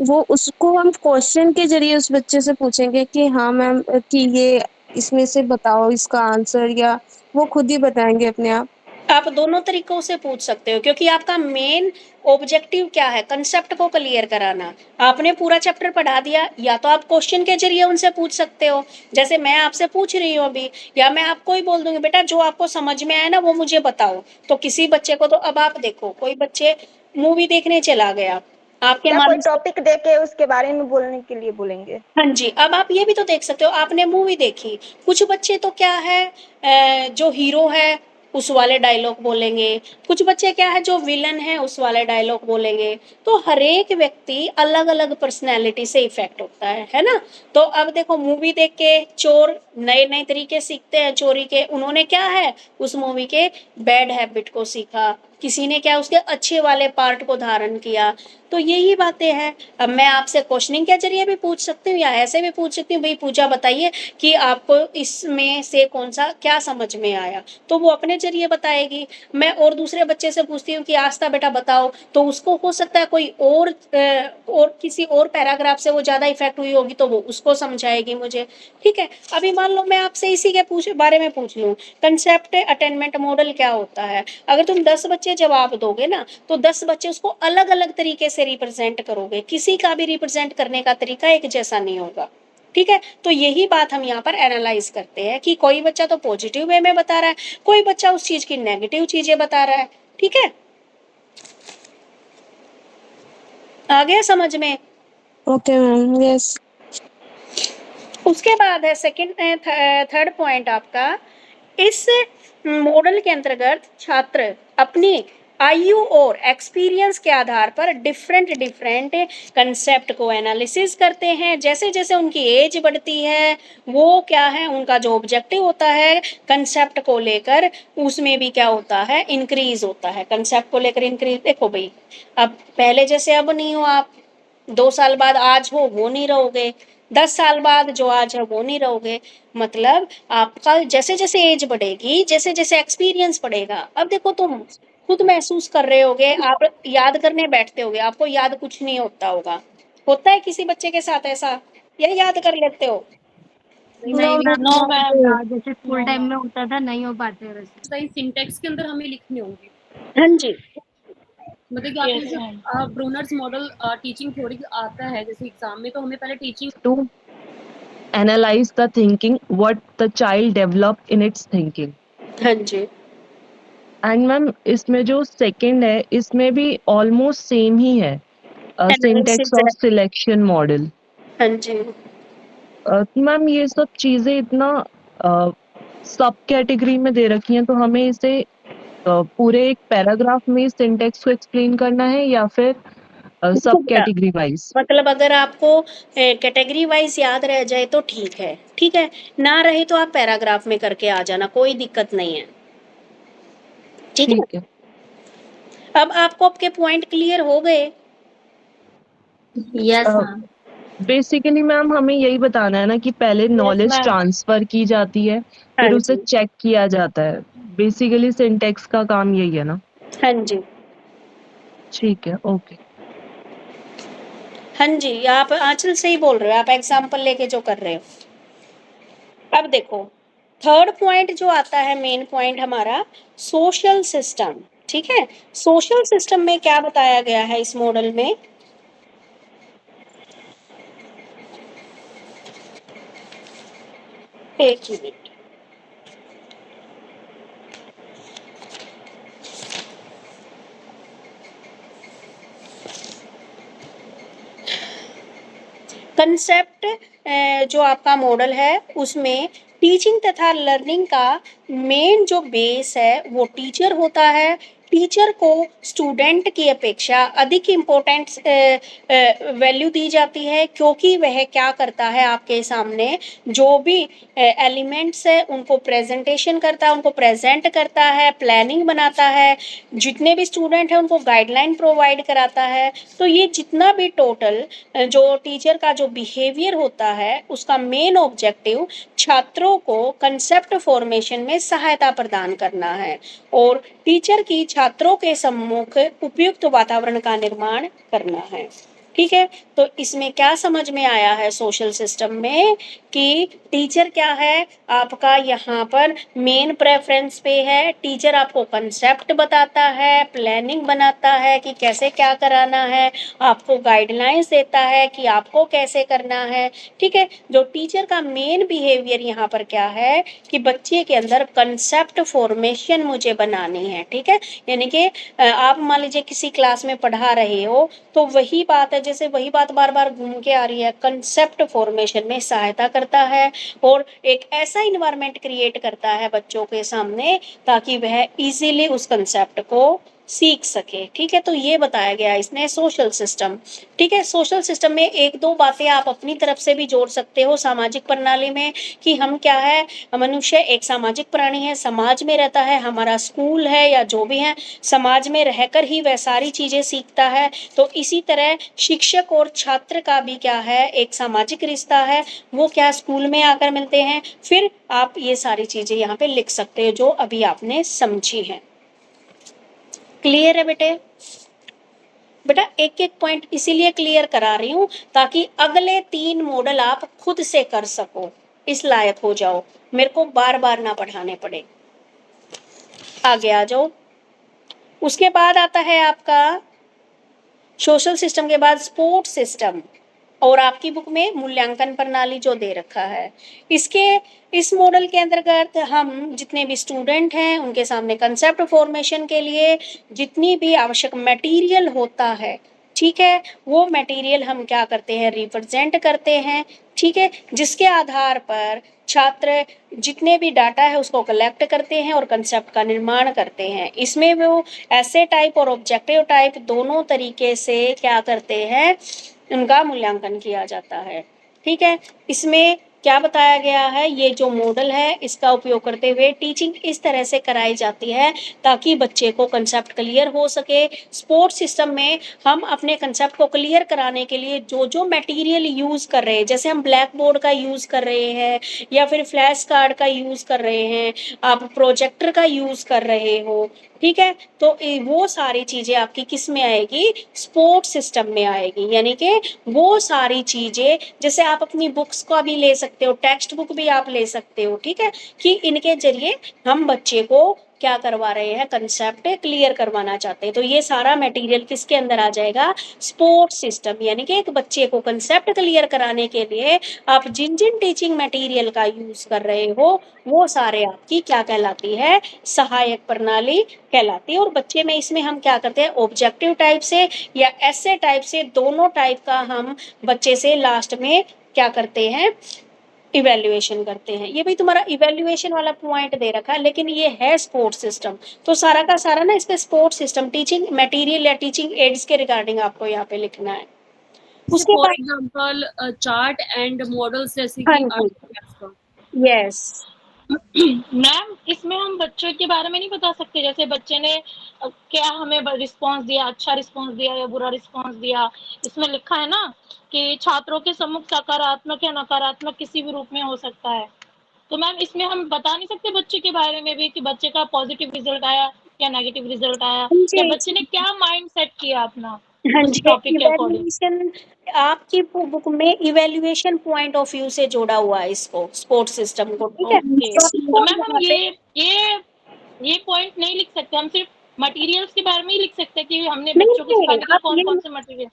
वो उसको हम क्वेश्चन के जरिए उस बच्चे से पूछेंगे कि हाँ मैम कि ये इसमें से बताओ इसका आंसर, या वो खुद ही बताएंगे अपने आप। आप दोनों तरीकों से पूछ सकते हो, क्योंकि आपका मेन ऑब्जेक्टिव क्या है, कंसेप्ट को क्लियर कराना। आपने पूरा चैप्टर पढ़ा दिया, या तो आप क्वेश्चन के जरिए उनसे पूछ सकते हो, जैसे मैं आपसे पूछ रही हूँ अभी, या मैं आपको ही बोल दूंगी बेटा जो आपको समझ में आया ना वो मुझे बताओ। तो किसी बच्चे को तो अब आप देखो, कोई बच्चे मूवी देखने चला गया, आपके या कोई मान टॉपिक दे के उसके बारे में बोलने के लिए बोलेंगे। हाँ जी, अब आप ये भी तो देख सकते हो, आपने मूवी देखी, कुछ बच्चे तो क्या है जो हीरो है उस वाले डायलॉग बोलेंगे, कुछ बच्चे क्या है जो विलन है उस वाले डायलॉग बोलेंगे। तो हर एक व्यक्ति अलग अलग पर्सनैलिटी से इफेक्ट होता है ना। तो अब देखो मूवी देख के चोर नए नए तरीके सीखते हैं चोरी के, उन्होंने क्या है उस मूवी के बैड हैबिट को सीखा, किसी ने क्या उसके अच्छे वाले पार्ट को धारण किया। तो यही बातें हैं। अब मैं आपसे क्वेश्चनिंग के जरिए भी पूछ सकती हूँ या ऐसे भी पूछ सकती हूँ, भाई पूजा बताइए कि आपको इसमें से कौन सा क्या समझ में आया, तो वो अपने जरिए बताएगी। मैं और दूसरे बच्चे से पूछती हूँ कि आस्था बेटा बताओ, तो उसको हो सकता है कोई और किसी और पैराग्राफ से वो ज्यादा इफेक्ट हुई होगी तो वो उसको समझाएगी मुझे। ठीक है, अभी मान लो मैं आपसे इसी के बारे में पूछ लूँ, कंसेप्ट अटेनमेंट मॉडल क्या होता है। अगर तुम 10 बच्चे जवाब दोगे ना तो 10 बच्चे उसको अलग अलग तरीके से रिप्रेजेंट करोगे, किसी का भी रिप्रेजेंट करने का तरीका एक जैसा नहीं होगा। ठीक है, तो यही बात हम यहाँ पर एनालाइज करते हैं कि कोई बच्चा तो पॉजिटिव वे में बता रहा है, कोई बच्चा उस चीज की नेगेटिव चीजें बता रहा है। ठीक है, आ गया समझ में। Okay ma'am, yes. उसके बाद है सेकंड थर्ड पॉइंट आपका, इस मॉडल के अंतर्गत छात्र अपनी आयु और एक्सपीरियंस के आधार पर डिफरेंट कंसेप्ट को एनालिसिस करते हैं। जैसे जैसे उनकी एज बढ़ती है वो क्या है उनका जो ऑब्जेक्टिव होता है कंसेप्ट को लेकर उसमें भी क्या होता है इंक्रीज होता है, कंसेप्ट को लेकर इंक्रीज। देखो भाई अब पहले जैसे अब नहीं हो आप, 2 साल बाद आज हो वो नहीं रहोगे, 10 साल बाद जो आज है वो नहीं रहोगे। मतलब आपका जैसे जैसे एज बढ़ेगी जैसे जैसे एक्सपीरियंस बढ़ेगा। अब देखो तुम खुद महसूस कर रहे होगे, आप याद करने बैठते होगे आपको याद कुछ नहीं होता होता है किसी बच्चे के साथ ऐसा, या याद कर लेते हो? नो मैम, नो मैम, जैसे स्कूल टाइम में होता था नहीं हो पाते वैसे। सही सिंटेक्स के अंदर हमें लिखने होंगे। हाँ जी, मतलब कि आपको Yes, जो ma'am. Brunner's model teaching theory आता है जैसे एग्जाम में, तो हमें पहले teaching to analyze the thinking, what the child develop in its thinking. हाँ जी, एंड मैम इसमें जो सेकंड है इसमें भी ऑलमोस्ट सेम ही है, सिंटेक्स एनालिसिस ऑफ है। Selection model. हाँ जी, मैम ये सब चीजें इतना सब कैटेगरी में दे रखी हैं, तो हमें इसे पूरे एक पैराग्राफ में सिंटेक्स को एक्सप्लेन करना है या फिर देखो सब बेटा, कैटेगरी वाइज? मतलब अगर आपको कैटेगरी वाइज याद रह जाए तो ठीक है, ठीक है, ना रहे तो आप पैराग्राफ में करके आ जाना, कोई दिक्कत नहीं है। ठीक है, ठीक है। अब आपको आपके पॉइंट क्लियर हो गए? Yes ma'am. बेसिकली मैम हमें यही बताना है ना कि पहले नॉलेज ma'am. ट्रांसफर की जाती है हाँ फिर उसे जी, चेक किया जाता है। बेसिकली सिंटेक्स का काम यही है ना? हाँ जी, ठीक है, ओके। हाँ जी, आप आंचल से ही बोल रहे हो, आप एग्जाम्पल लेके जो कर रहे हो। अब देखो थर्ड पॉइंट जो आता है मेन पॉइंट हमारा सोशल सिस्टम। ठीक है, सोशल सिस्टम में क्या बताया गया है इस मॉडल में? एक मिनट, कंसेप्ट जो आपका मॉडल है उसमें टीचिंग तथा लर्निंग का मेन जो बेस है वो टीचर होता है। टीचर को स्टूडेंट की अपेक्षा अधिक इम्पोर्टेंट वैल्यू दी जाती है क्योंकि वह क्या करता है आपके सामने जो भी एलिमेंट्स है उनको प्रेजेंटेशन करता है, उनको प्रेजेंट करता है, प्लानिंग बनाता है, जितने भी स्टूडेंट हैं उनको गाइडलाइन प्रोवाइड कराता है। तो ये जितना भी टोटल जो टीचर का जो बिहेवियर होता है उसका मेन ऑब्जेक्टिव छात्रों को कंसेप्ट फॉर्मेशन में सहायता प्रदान करना है और टीचर की छात्रों के सम्मुख उपयुक्त वातावरण का निर्माण करना है। ठीक है, तो इसमें क्या समझ में आया है सोशल सिस्टम में कि टीचर क्या है आपका यहाँ पर मेन प्रेफरेंस पे है। टीचर आपको कंसेप्ट बताता है, प्लानिंग बनाता है कि कैसे क्या कराना है, आपको गाइडलाइंस देता है कि आपको कैसे करना है। ठीक है, जो टीचर का मेन बिहेवियर यहाँ पर क्या है कि बच्चे के अंदर कंसेप्ट फॉर्मेशन मुझे बनानी है। ठीक है, यानी कि आप मान लीजिए किसी क्लास में पढ़ा रहे हो तो वही बात है, जैसे वही बात बार बार घूम के आ रही है, कंसेप्ट फॉर्मेशन में सहायता कर करता है और एक ऐसा इन्वायरमेंट क्रिएट करता है बच्चों के सामने ताकि वह इजीली उस कंसेप्ट को सीख सके। ठीक है, तो ये बताया गया इसने सोशल सिस्टम। ठीक है, सोशल सिस्टम में एक दो बातें आप अपनी तरफ से भी जोड़ सकते हो सामाजिक प्रणाली में कि हम क्या है, मनुष्य एक सामाजिक प्राणी है, समाज में रहता है, हमारा स्कूल है या जो भी है समाज में रहकर ही वह सारी चीजें सीखता है। तो इसी तरह शिक्षक और छात्र का भी क्या है, एक सामाजिक रिश्ता है, वो क्या स्कूल में आकर मिलते हैं। फिर आप ये सारी चीजें यहाँ पे लिख सकते हो जो अभी आपने समझी है। क्लियर है बेटे? बेटा एक एक पॉइंट इसीलिए क्लियर करा रही हूं ताकि अगले 3 मॉडल आप खुद से कर सको, इस लायक हो जाओ, मेरे को बार बार ना पढ़ाने पड़े। आगे आ जाओ। उसके बाद आता है आपका सोशल सिस्टम के बाद स्पोर्ट सिस्टम और आपकी बुक में मूल्यांकन प्रणाली जो दे रखा है। इस मॉडल के अंतर्गत हम जितने भी स्टूडेंट हैं उनके सामने कंसेप्ट फॉर्मेशन के लिए जितनी भी आवश्यक मटेरियल होता है, ठीक है, वो मटेरियल हम क्या करते हैं, रिप्रेजेंट करते हैं। ठीक है, जिसके आधार पर छात्र जितने भी डाटा है उसको कलेक्ट करते हैं और कंसेप्ट का निर्माण करते हैं। इसमें वो ऐसे टाइप और ऑब्जेक्टिव टाइप दोनों तरीके से क्या करते हैं, उनका मूल्यांकन किया जाता है। ठीक है, इसमें क्या बताया गया है, ये जो मॉडल है इसका उपयोग करते हुए टीचिंग इस तरह से कराई जाती है ताकि बच्चे को कंसेप्ट क्लियर हो सके। स्पोर्ट सिस्टम में हम अपने कंसेप्ट को क्लियर कराने के लिए जो जो मटेरियल यूज कर रहे हैं, जैसे हम ब्लैक बोर्ड का यूज कर रहे हैं या फिर फ्लैश कार्ड का यूज कर रहे हैं, आप प्रोजेक्टर का यूज कर रहे हो, ठीक है, तो वो सारी चीजें आपकी किस में आएगी, स्पोर्ट सिस्टम में आएगी। यानी कि वो सारी चीजें जैसे आप अपनी बुक्स का भी ले सकते हो, टेक्स्ट बुक भी आप ले सकते हो, ठीक है, कि इनके जरिए हम बच्चे को क्या करवा रहे हैं, कंसेप्ट क्लियर करवाना चाहते हैं। तो ये सारा मटेरियल किसके अंदर आ जाएगा, स्पोर्ट सिस्टम। यानी कि एक बच्चे को कंसेप्ट क्लियर कराने के लिए आप जिन जिन टीचिंग मटेरियल का यूज कर रहे हो वो सारे आपकी क्या कहलाती है, सहायक प्रणाली कहलाती है। और बच्चे में इसमें हम क्या करते हैं, ऑब्जेक्टिव टाइप से या ऐसे टाइप से, दोनों टाइप का हम बच्चे से लास्ट में क्या करते हैं, इवेल्युएशन करते हैं। ये भी तुम्हारा इवेल्युएशन वाला पॉइंट दे रखा है, लेकिन ये है स्पोर्ट सिस्टम। तो सारा का सारा ना इस पे स्पोर्ट सिस्टम, टीचिंग मटेरियल या टीचिंग एड्स के रिगार्डिंग आपको यहाँ पे लिखना है। उसके फॉर बाद एग्जांपल चार्ट एंड मॉडल्स जैसे हाँ कि जी, यस, मैम इसमें हम बच्चों के बारे में नहीं बता सकते, जैसे बच्चे ने क्या हमें रिस्पांस दिया, अच्छा रिस्पांस दिया या बुरा रिस्पांस दिया। इसमें लिखा है ना कि छात्रों के सम्मुख सकारात्मक या नकारात्मक किसी भी रूप में हो सकता है। तो मैम इसमें हम बता नहीं सकते बच्चे के बारे में भी कि बच्चे का पॉजिटिव रिजल्ट आया या नेगेटिव रिजल्ट आया, या बच्चे ने क्या माइंड सेट किया अपना हाँ उस जी, टॉपिक के अकॉर्डिंग। इवेल्युएशन आपकी बुक में इवेल्युएशन पॉइंट ऑफ व्यू से जोड़ा हुआ है इसको, स्पोर्ट सिस्टम को, ठीक है। ओके, तो तो मैम हम आपको ये पॉइंट नहीं लिख सकते, हम सिर्फ मटेरियल्स के बारे में ही लिख सकते हैं कि हमने नहीं, बच्चों को सिखाने के आप कौन ये कौन से मटेरियल।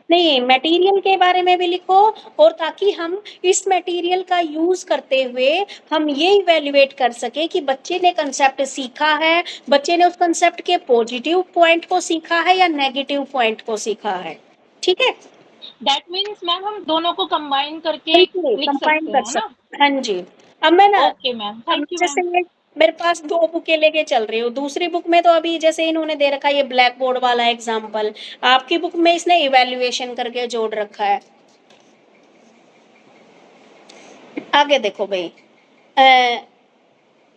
नहीं, मटेरियल के बारे में भी लिखो, और ताकि हम इस मटेरियल का यूज करते हुए हम ये इवेल्युएट कर सके कि बच्चे ने कंसेप्ट सीखा है, बच्चे ने उस कंसेप्ट के पॉजिटिव पॉइंट को सीखा है या नेगेटिव पॉइंट को सीखा है, ठीक है। दैट मीन्स मैम हम दोनों को कंबाइन करके लिख कंबाइन सकते कर हैं ना। सकते, हाँ जी। अब मैं ना ओके मैम, थैंक यू जैसे मैम। ये मेरे पास 2 बुकें लेके चल रही हूँ, दूसरी बुक में तो अभी जैसे इन्होंने दे रखा है ये ब्लैक बोर्ड वाला एग्जाम्पल, आपकी बुक में इसने इवेल्युएशन करके जोड़ रखा है। आगे देखो भाई,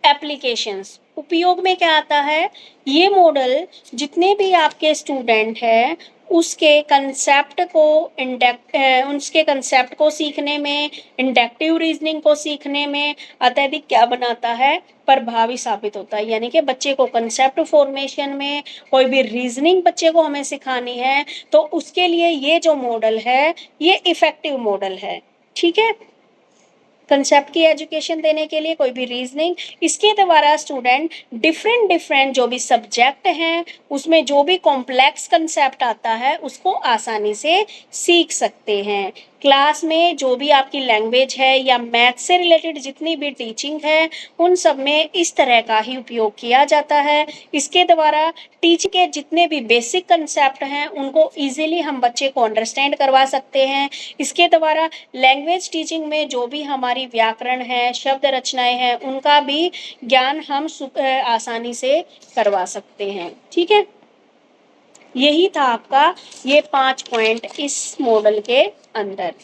एप्लीकेशंस उपयोग में क्या आता है, ये मॉडल जितने भी आपके स्टूडेंट हैं उसके कंसेप्ट को सीखने में, इंडक्टिव रीजनिंग को सीखने में अत्यधिक क्या बनाता है, प्रभावी साबित होता है। यानी कि बच्चे को कंसेप्ट फॉर्मेशन में कोई भी रीजनिंग बच्चे को हमें सिखानी है तो उसके लिए ये जो मॉडल है ये इफेक्टिव मॉडल है, ठीक है। कंसेप्ट की एजुकेशन देने के लिए कोई भी रीजनिंग, इसके द्वारा स्टूडेंट डिफरेंट जो भी सब्जेक्ट हैं उसमें जो भी कॉम्प्लेक्स कंसेप्ट आता है उसको आसानी से सीख सकते हैं। क्लास में जो भी आपकी लैंग्वेज है या मैथ से रिलेटेड जितनी भी टीचिंग है उन सब में इस तरह का ही उपयोग किया जाता है। इसके द्वारा टीचिंग के जितने भी बेसिक कंसेप्ट हैं उनको इजीली हम बच्चे को अंडरस्टैंड करवा सकते हैं। इसके द्वारा लैंग्वेज टीचिंग में जो भी हमारी हमारी व्याकरण है, शब्द रचनाएं हैं, उनका भी ज्ञान हम आसानी से करवा सकते हैं। ठीक है, यही था आपका ये 5 पॉइंट इस मॉडल के अंदर।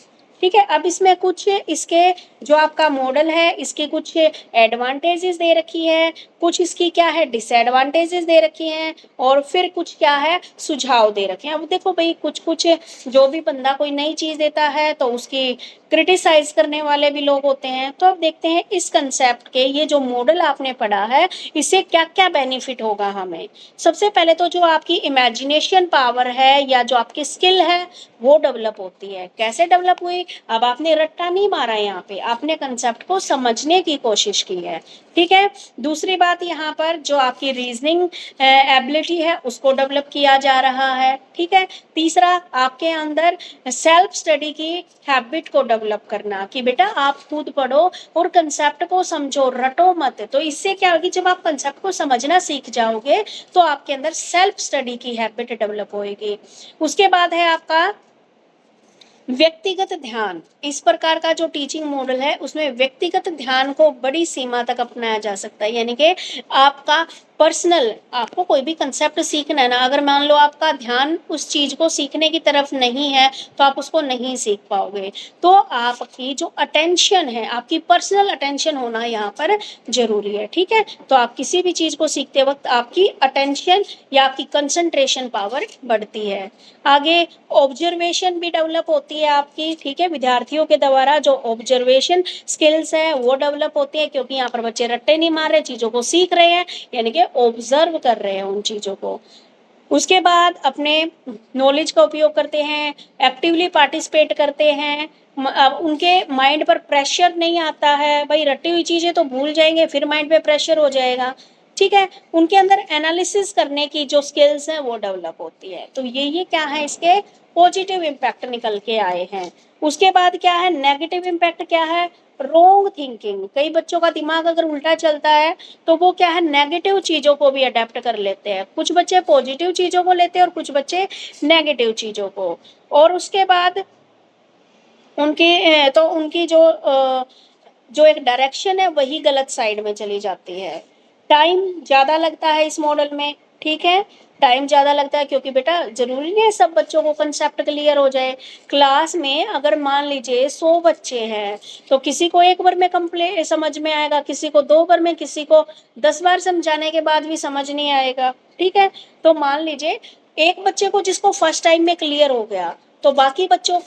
ठीक है, अब इसमें कुछ इसके जो आपका मॉडल है इसके कुछ एडवांटेजेस दे रखी है, कुछ इसकी क्या है डिसएडवांटेजेस दे रखी हैं, और फिर कुछ क्या है सुझाव दे रखे हैं। अब देखो भाई, कुछ कुछ जो भी बंदा कोई नई चीज देता है तो उसकी क्रिटिसाइज करने वाले भी लोग होते हैं। तो अब देखते हैं इस कंसेप्ट के, ये जो मॉडल आपने पढ़ा है इससे क्या क्या बेनिफिट होगा हमें। सबसे पहले तो जो आपकी इमेजिनेशन पावर है या जो आपकी स्किल है वो डेवलप होती है। कैसे डेवलप हुई? अब आपने रट्टा नहीं मारा, यहाँ पे आपने कंसेप्ट को समझने की कोशिश की है। ठीक है, दूसरी बात यहाँ पर जो आपकी रीजनिंग एबिलिटी है उसको डेवलप किया जा रहा है। ठीक है, तीसरा आपके अंदर सेल्फ स्टडी की हैबिट को डेवलप करना कि बेटा आप खुद पढ़ो और कंसेप्ट को समझो, रटो मत। तो इससे क्या होगी, जब आप कंसेप्ट को समझना सीख जाओगे तो आपके अंदर सेल्फ स्टडी की हैबिट डेवलप होएगी। उसके बाद है आपका व्यक्तिगत ध्यान। इस प्रकार का जो टीचिंग मॉडल है उसमें व्यक्तिगत ध्यान को बड़ी सीमा तक अपनाया जा सकता है, यानी कि आपका पर्सनल, आपको कोई भी कंसेप्ट सीखना है ना, अगर मान लो आपका ध्यान उस चीज को सीखने की तरफ नहीं है तो आप उसको नहीं सीख पाओगे। तो आपकी जो अटेंशन है, आपकी पर्सनल अटेंशन होना यहाँ पर जरूरी है। ठीक है, तो आप किसी भी चीज को सीखते वक्त आपकी अटेंशन या आपकी कंसंट्रेशन पावर बढ़ती है। आगे ऑब्जर्वेशन भी डेवलप होती है आपकी। ठीक है, विद्यार्थियों के द्वारा जो ऑब्जर्वेशन स्किल्स है वो डेवलप होती है, क्योंकि यहाँ पर बच्चे रट्टे नहीं मार रहे, चीजों को सीख रहे हैं, यानी कि ऑब्जर्व कर रहे हैं उन चीजों को। उसके बाद अपने नॉलेज का उपयोग करते हैं, एक्टिवली पार्टिसिपेट करते हैं, अब उनके माइंड पर प्रेशर नहीं आता है। भाई रटी हुई चीजें तो भूल जाएंगे, फिर माइंड पे प्रेशर हो जाएगा। ठीक है, उनके अंदर एनालिसिस करने की जो स्किल्स हैं वो डेवलप होती है। तो ये क्या है, इसके पॉजिटिव इम्पैक्ट निकल के आए हैं। उसके बाद क्या है, नेगेटिव इम्पैक्ट क्या है, रॉन्ग थिंकिंग। कई बच्चों का दिमाग अगर उल्टा चलता है तो वो क्या है, नेगेटिव चीजों को भी अडेप्ट कर लेते हैं। कुछ बच्चे पॉजिटिव चीजों को लेते हैं और कुछ बच्चे नेगेटिव चीजों को। और उसके बाद उनकी जो एक डायरेक्शन है वही गलत साइड में चली जाती है। टाइम ज्यादा लगता है इस मॉडल में। ठीक है, टाइम ज्यादा लगता है क्योंकि बेटा जरूरी नहीं है सब बच्चों को कंसेप्ट क्लियर हो जाए। क्लास में अगर मान लीजिए 100 बच्चे हैं तो किसी को एक बार में कंप्लीट समझ में आएगा, किसी को 2 बार में, किसी को 10 बार समझाने के बाद भी समझ नहीं आएगा। ठीक है, तो मान लीजिए एक बच्चे को जिसको फर्स्ट टाइम में क्लियर हो गया तो बाकी बच्चों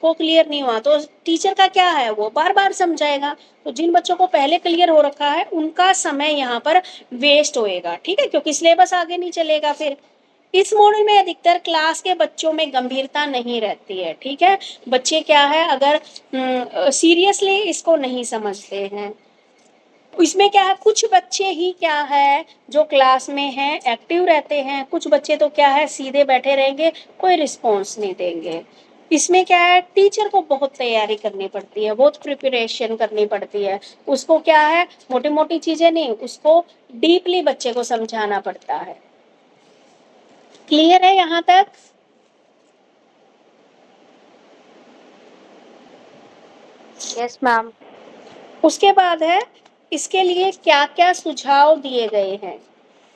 को क्लियर नहीं हुआ तो टीचर का क्या है, वो बार बार समझाएगा। तो जिन बच्चों को पहले क्लियर हो रखा है उनका समय यहाँ पर वेस्ट होएगा। ठीक है, क्योंकि सिलेबस आगे नहीं चलेगा। फिर इस मॉडल में अधिकतर क्लास के बच्चों में गंभीरता नहीं रहती है। ठीक है, बच्चे क्या है अगर सीरियसली इसको नहीं समझते हैं। इसमें क्या है, कुछ बच्चे ही क्या है जो क्लास में हैं एक्टिव रहते हैं, कुछ बच्चे तो क्या है सीधे बैठे रहेंगे, कोई रिस्पॉन्स नहीं देंगे। इसमें क्या है, टीचर को बहुत तैयारी करनी पड़ती है, बहुत प्रिपरेशन करनी पड़ती है। उसको क्या है, मोटी मोटी चीजें नहीं, उसको डीपली बच्चे को समझाना पड़ता है। क्लियर है यहाँ तक? Yes ma'am. उसके बाद है इसके लिए क्या क्या सुझाव दिए गए हैं।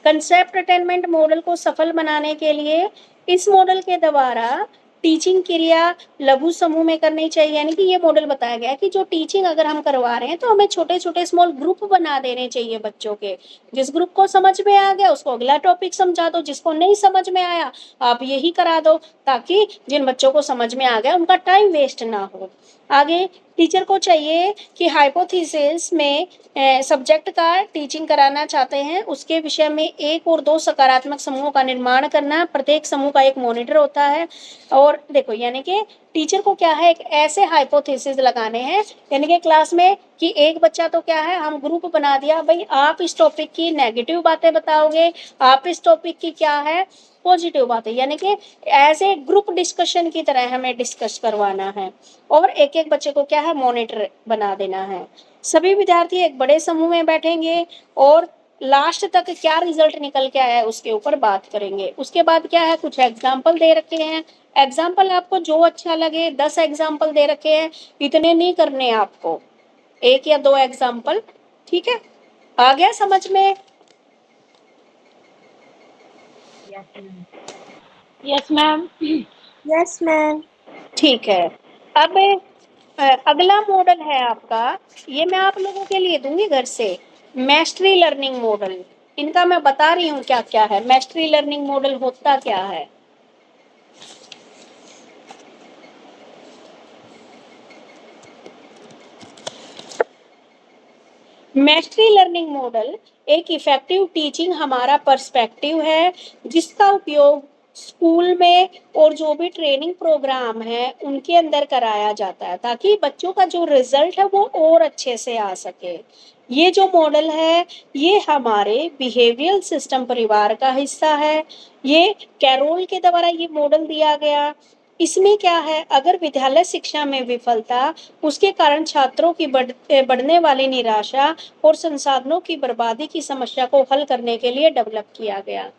कंसेप्ट अटेनमेंट मॉडल को सफल बनाने के लिए इस मॉडल के द्वारा टीचिंग क्रिया लघु समूह में करनी चाहिए। यानी कि ये मॉडल बताया गया है कि जो टीचिंग अगर हम करवा रहे हैं तो हमें छोटे छोटे स्मॉल ग्रुप बना देने चाहिए बच्चों के। जिस ग्रुप को समझ में आ गया उसको अगला टॉपिक समझा दो, जिसको नहीं समझ में आया आप यही करा दो, ताकि जिन बच्चों को समझ में आ गया उनका टाइम वेस्ट ना हो। आगे टीचर को चाहिए कि हाइपोथेसिस में सब्जेक्ट का टीचिंग कराना चाहते हैं उसके विषय में 1 और 2 सकारात्मक समूहों का निर्माण करना। प्रत्येक समूह का एक मॉनिटर होता है। और देखो यानी कि टीचर को क्या है, एक ऐसे हाइपोथेसिस लगाने हैं, यानी कि क्लास में कि एक बच्चा तो क्या है, हम ग्रुप बना दिया, भाई आप इस टॉपिक की नेगेटिव बातें बताओगे, आप इस टॉपिक की क्या है पॉजिटिव बातें, यानी कि ऐसे ग्रुप डिस्कशन की तरह हमें डिस्कस करवाना है। और एक एक बच्चे को क्या है मॉनिटर बना देना है। सभी विद्यार्थी एक बड़े समूह में बैठेंगे और लास्ट तक क्या रिजल्ट निकल के आया है उसके ऊपर बात करेंगे। उसके बाद क्या है, कुछ एग्जाम्पल दे रखे हैं। एग्जाम्पल आपको जो अच्छा लगे, 10 एग्जाम्पल दे रखे हैं, इतने नहीं करने आपको। एक या दो एग्जाम्पल, ठीक है? आ गया समझ में? Yes ma'am. Yes ma'am. ठीक है। अब अगला मॉडल है आपका, ये मैं आप लोगों के लिए दूंगी घर से, मैस्टरी लर्निंग मॉडल। इनका मैं बता रही हूँ क्या क्या है। मैस्टरी लर्निंग मॉडल होता क्या है? मैस्टरी लर्निंग मॉडल एक इफेक्टिव टीचिंग हमारा पर्सपेक्टिव है, जिसका उपयोग स्कूल में और जो भी ट्रेनिंग प्रोग्राम है उनके अंदर कराया जाता है, ताकि बच्चों का जो रिजल्ट है वो और अच्छे से आ सके। ये जो मॉडल है ये हमारे बिहेवियरल सिस्टम परिवार का हिस्सा है। ये कैरोल के द्वारा ये मॉडल दिया गया। इसमें क्या है, अगर विद्यालय शिक्षा में विफलता, उसके कारण छात्रों की बढ़ने वाली निराशा और संसाधनों की बर्बादी की समस्या को हल करने के लिए डेवलप किया गया।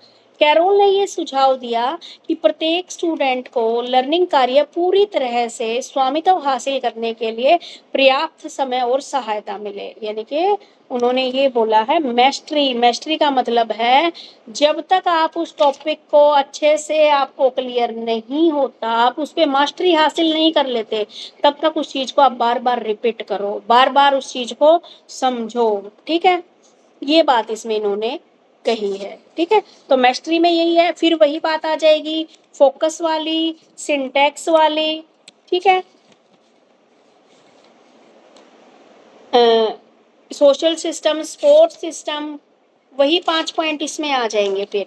कैरोल ने ये सुझाव दिया कि प्रत्येक स्टूडेंट को लर्निंग कार्य पूरी तरह से स्वामित्व हासिल करने के लिए पर्याप्त समय और सहायता मिले। यानी कि उन्होंने ये बोला है मैस्ट्री। मैस्ट्री का मतलब है जब तक आप उस टॉपिक को अच्छे से आपको क्लियर नहीं होता, आप उस पर मास्टरी हासिल नहीं कर लेते, तब तक उस चीज को आप बार बार रिपीट करो, बार बार उस चीज को समझो। ठीक है, ये बात इसमें इन्होंने कही है। ठीक है, तो मैस्टरी में यही है। फिर वही बात आ जाएगी फोकस वाली, सिंटैक्स वाली। ठीक है, सोशल सिस्टम, स्पोर्ट्स सिस्टम, वही 5 पॉइंट इसमें आ जाएंगे। फिर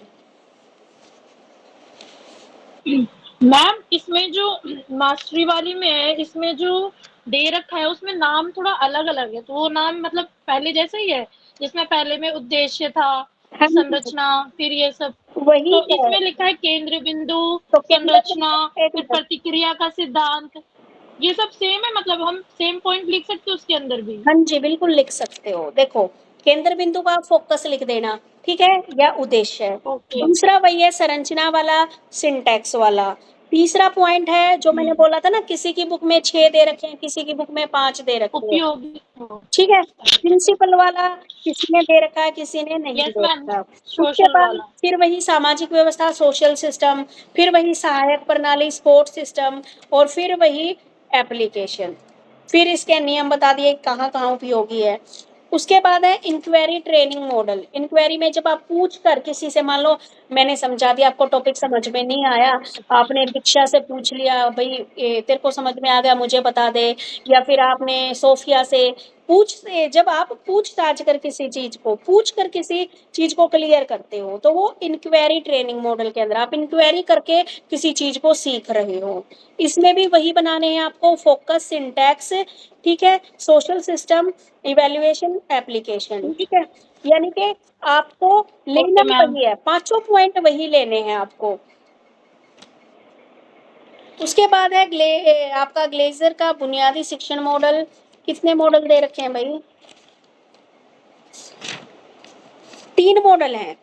मैम इसमें जो मास्टरी वाली में है, इसमें जो दे रखा है उसमें नाम थोड़ा अलग अलग है, तो वो नाम मतलब पहले जैसा ही है, जिसमें पहले में उद्देश्य था, फिर संरचना, फिर ये सब। वही तो है। इसमें लिखा है केंद्र बिंदु, तो संरचना, एक फिर मिनट, प्रतिक्रिया का सिद्धांत, ये सब सेम है, मतलब हम सेम पॉइंट लिख सकते हैं उसके अंदर भी। हाँ जी बिल्कुल लिख सकते हो। देखो, केंद्र बिंदु का फोकस लिख देना, ठीक है, या उद्देश्य। ओके। दूसरा वही है संरचना वाला, सिंटैक्स वाला। तीसरा पॉइंट है जो मैंने बोला था ना, किसी की बुक में 6 दे रखे हैं, किसी की बुक में 5 दे रखे हैं। उपयोगी। ठीक है, प्रिंसिपल वाला किसी ने दे रखा है, किसी ने नहीं यस दे मैम, रखा। उसके सोशल बाद वाला। फिर वही सामाजिक व्यवस्था, सोशल सिस्टम, फिर वही सहायक प्रणाली, सपोर्ट सिस्टम, और फिर वही एप्लीकेशन। फिर इसके नियम बता दिए कहाँ कहाँ उपयोगी है। उसके बाद है इंक्वायरी ट्रेनिंग मॉडल। इंक्वायरी में जब आप पूछ कर किसी से, मान लो मैंने समझा दिया, आपको टॉपिक समझ में नहीं आया, आपने दीक्षा से पूछ लिया, भाई तेरे को समझ में आ गया मुझे बता दे, या फिर आपने सोफिया से पूछ से, जब आप पूछताछ कर किसी चीज को पूछ कर किसी चीज को क्लियर करते हो, तो वो इंक्वायरी ट्रेनिंग मॉडल के अंदर आप इंक्वायरी करके किसी चीज को सीख रहे हो। इसमें भी वही बनाने हैं आपको, फोकस, सिंटैक्स, ठीक है, सोशल सिस्टम, इवैल्यूएशन, एप्लीकेशन। ठीक है, यानी कि आपको लेना ओके मैम। वही है, 5 पॉइंट वही लेने हैं आपको। उसके बाद है आपका ग्लेजर का बुनियादी शिक्षण मॉडल। कितने मॉडल दे रखे हैं भाई? 3 मॉडल हैं,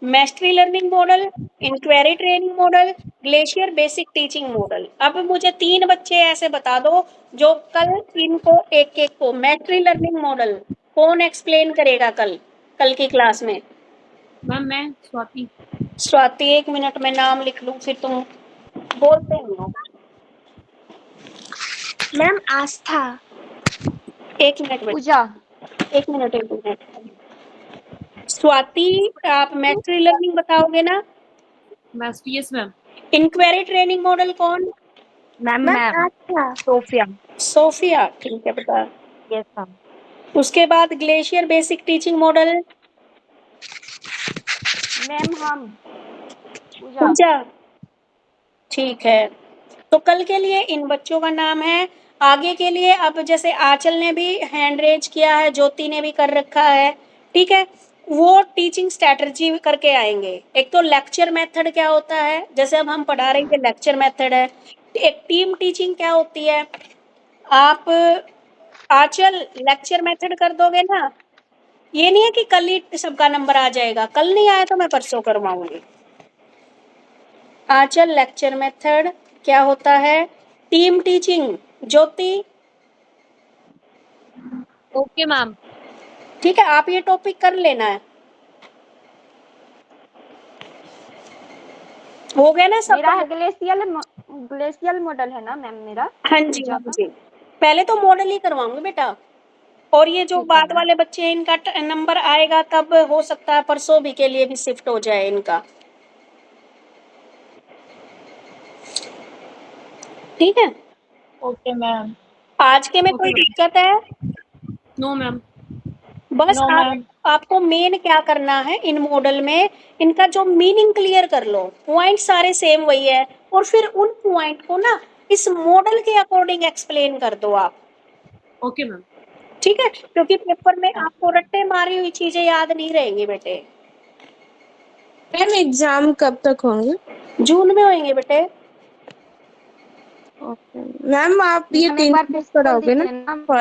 mastery learning model, inquiry training model, glacier basic teaching model. अब मुझे 3 बच्चे ऐसे बता दो जो कल इनको एक एक को मैस्टरी लर्निंग मॉडल कौन एक्सप्लेन करेगा कल कल की क्लास में? मैम मैं स्वाति। स्वाति, 1 मिनट में नाम लिख लूं, फिर तुम बोलते हो। मैम आस्था। 1 मिनट बेटा, पूजा। 1 मिनट, 1 मिनट। स्वाति, आप मैस्टरी लर्निंग बताओगे ना? Master yes ma'am. Inquiry training model कौन? मैम आस्था। सोफिया। सोफिया, ठीक है बता। Yes ma'am. उसके बाद Glaser basic teaching model, ma'am हम पूजा। पूजा, ठीक है। तो कल के लिए इन बच्चों का नाम है। आगे के लिए अब जैसे आंचल ने भी हैंड रेज किया है, ज्योति ने भी कर रखा है, ठीक है, वो टीचिंग स्ट्रेटजी करके आएंगे। एक तो लेक्चर मेथड क्या होता है, जैसे अब हम पढ़ा रहे हैं लेक्चर मेथड है। एक टीम टीचिंग क्या होती है, आप आंचल लेक्चर मेथड कर दोगे ना, ये नहीं है कि कल ही सबका नंबर आ जाएगा, कल नहीं आया तो मैं परसों करवाऊंगी। आंचल लेक्चर मेथड क्या होता है, टीम टीचिंग ज्योति, ओके मैम। ठीक है, आप ये टॉपिक कर लेना है। हो गया ना सब? मेरा ग्लेशियल मॉडल है ना मैम मेरा। हाँ जी, पूजा हाँ का। जी। पहले तो मॉडल ही करवाऊंगी बेटा, और ये जो ठीक है बाद मैम। वाले बच्चे हैं इनका नंबर आएगा तब हो सकता है परसों भी के लिए भी शिफ्ट हो जाए इनका। ठीक है, ओके मैम। आज के में ओके कोई मैम। दिक्कत है? No ma'am. बस नो आप मैम। आपको मेन क्या करना है इन मॉडल में, इनका जो मीनिंग क्लियर कर लो, पॉइंट सारे सेम वही है, और फिर उन पॉइंट को ना इस मॉडल के अकॉर्डिंग एक्सप्लेन कर दो आप। Okay ma'am. ठीक है, क्योंकि पेपर में आपको रट्टे मारी हुई चीजें याद नहीं रहेंगी बेटे। मैम एग्जाम कब तक होंगे? जून में होंगे बेटे। ओके मैम, आप ये मैम एक 3 बार बुक फिर से बोल कराओगे दीजिए ना? ना।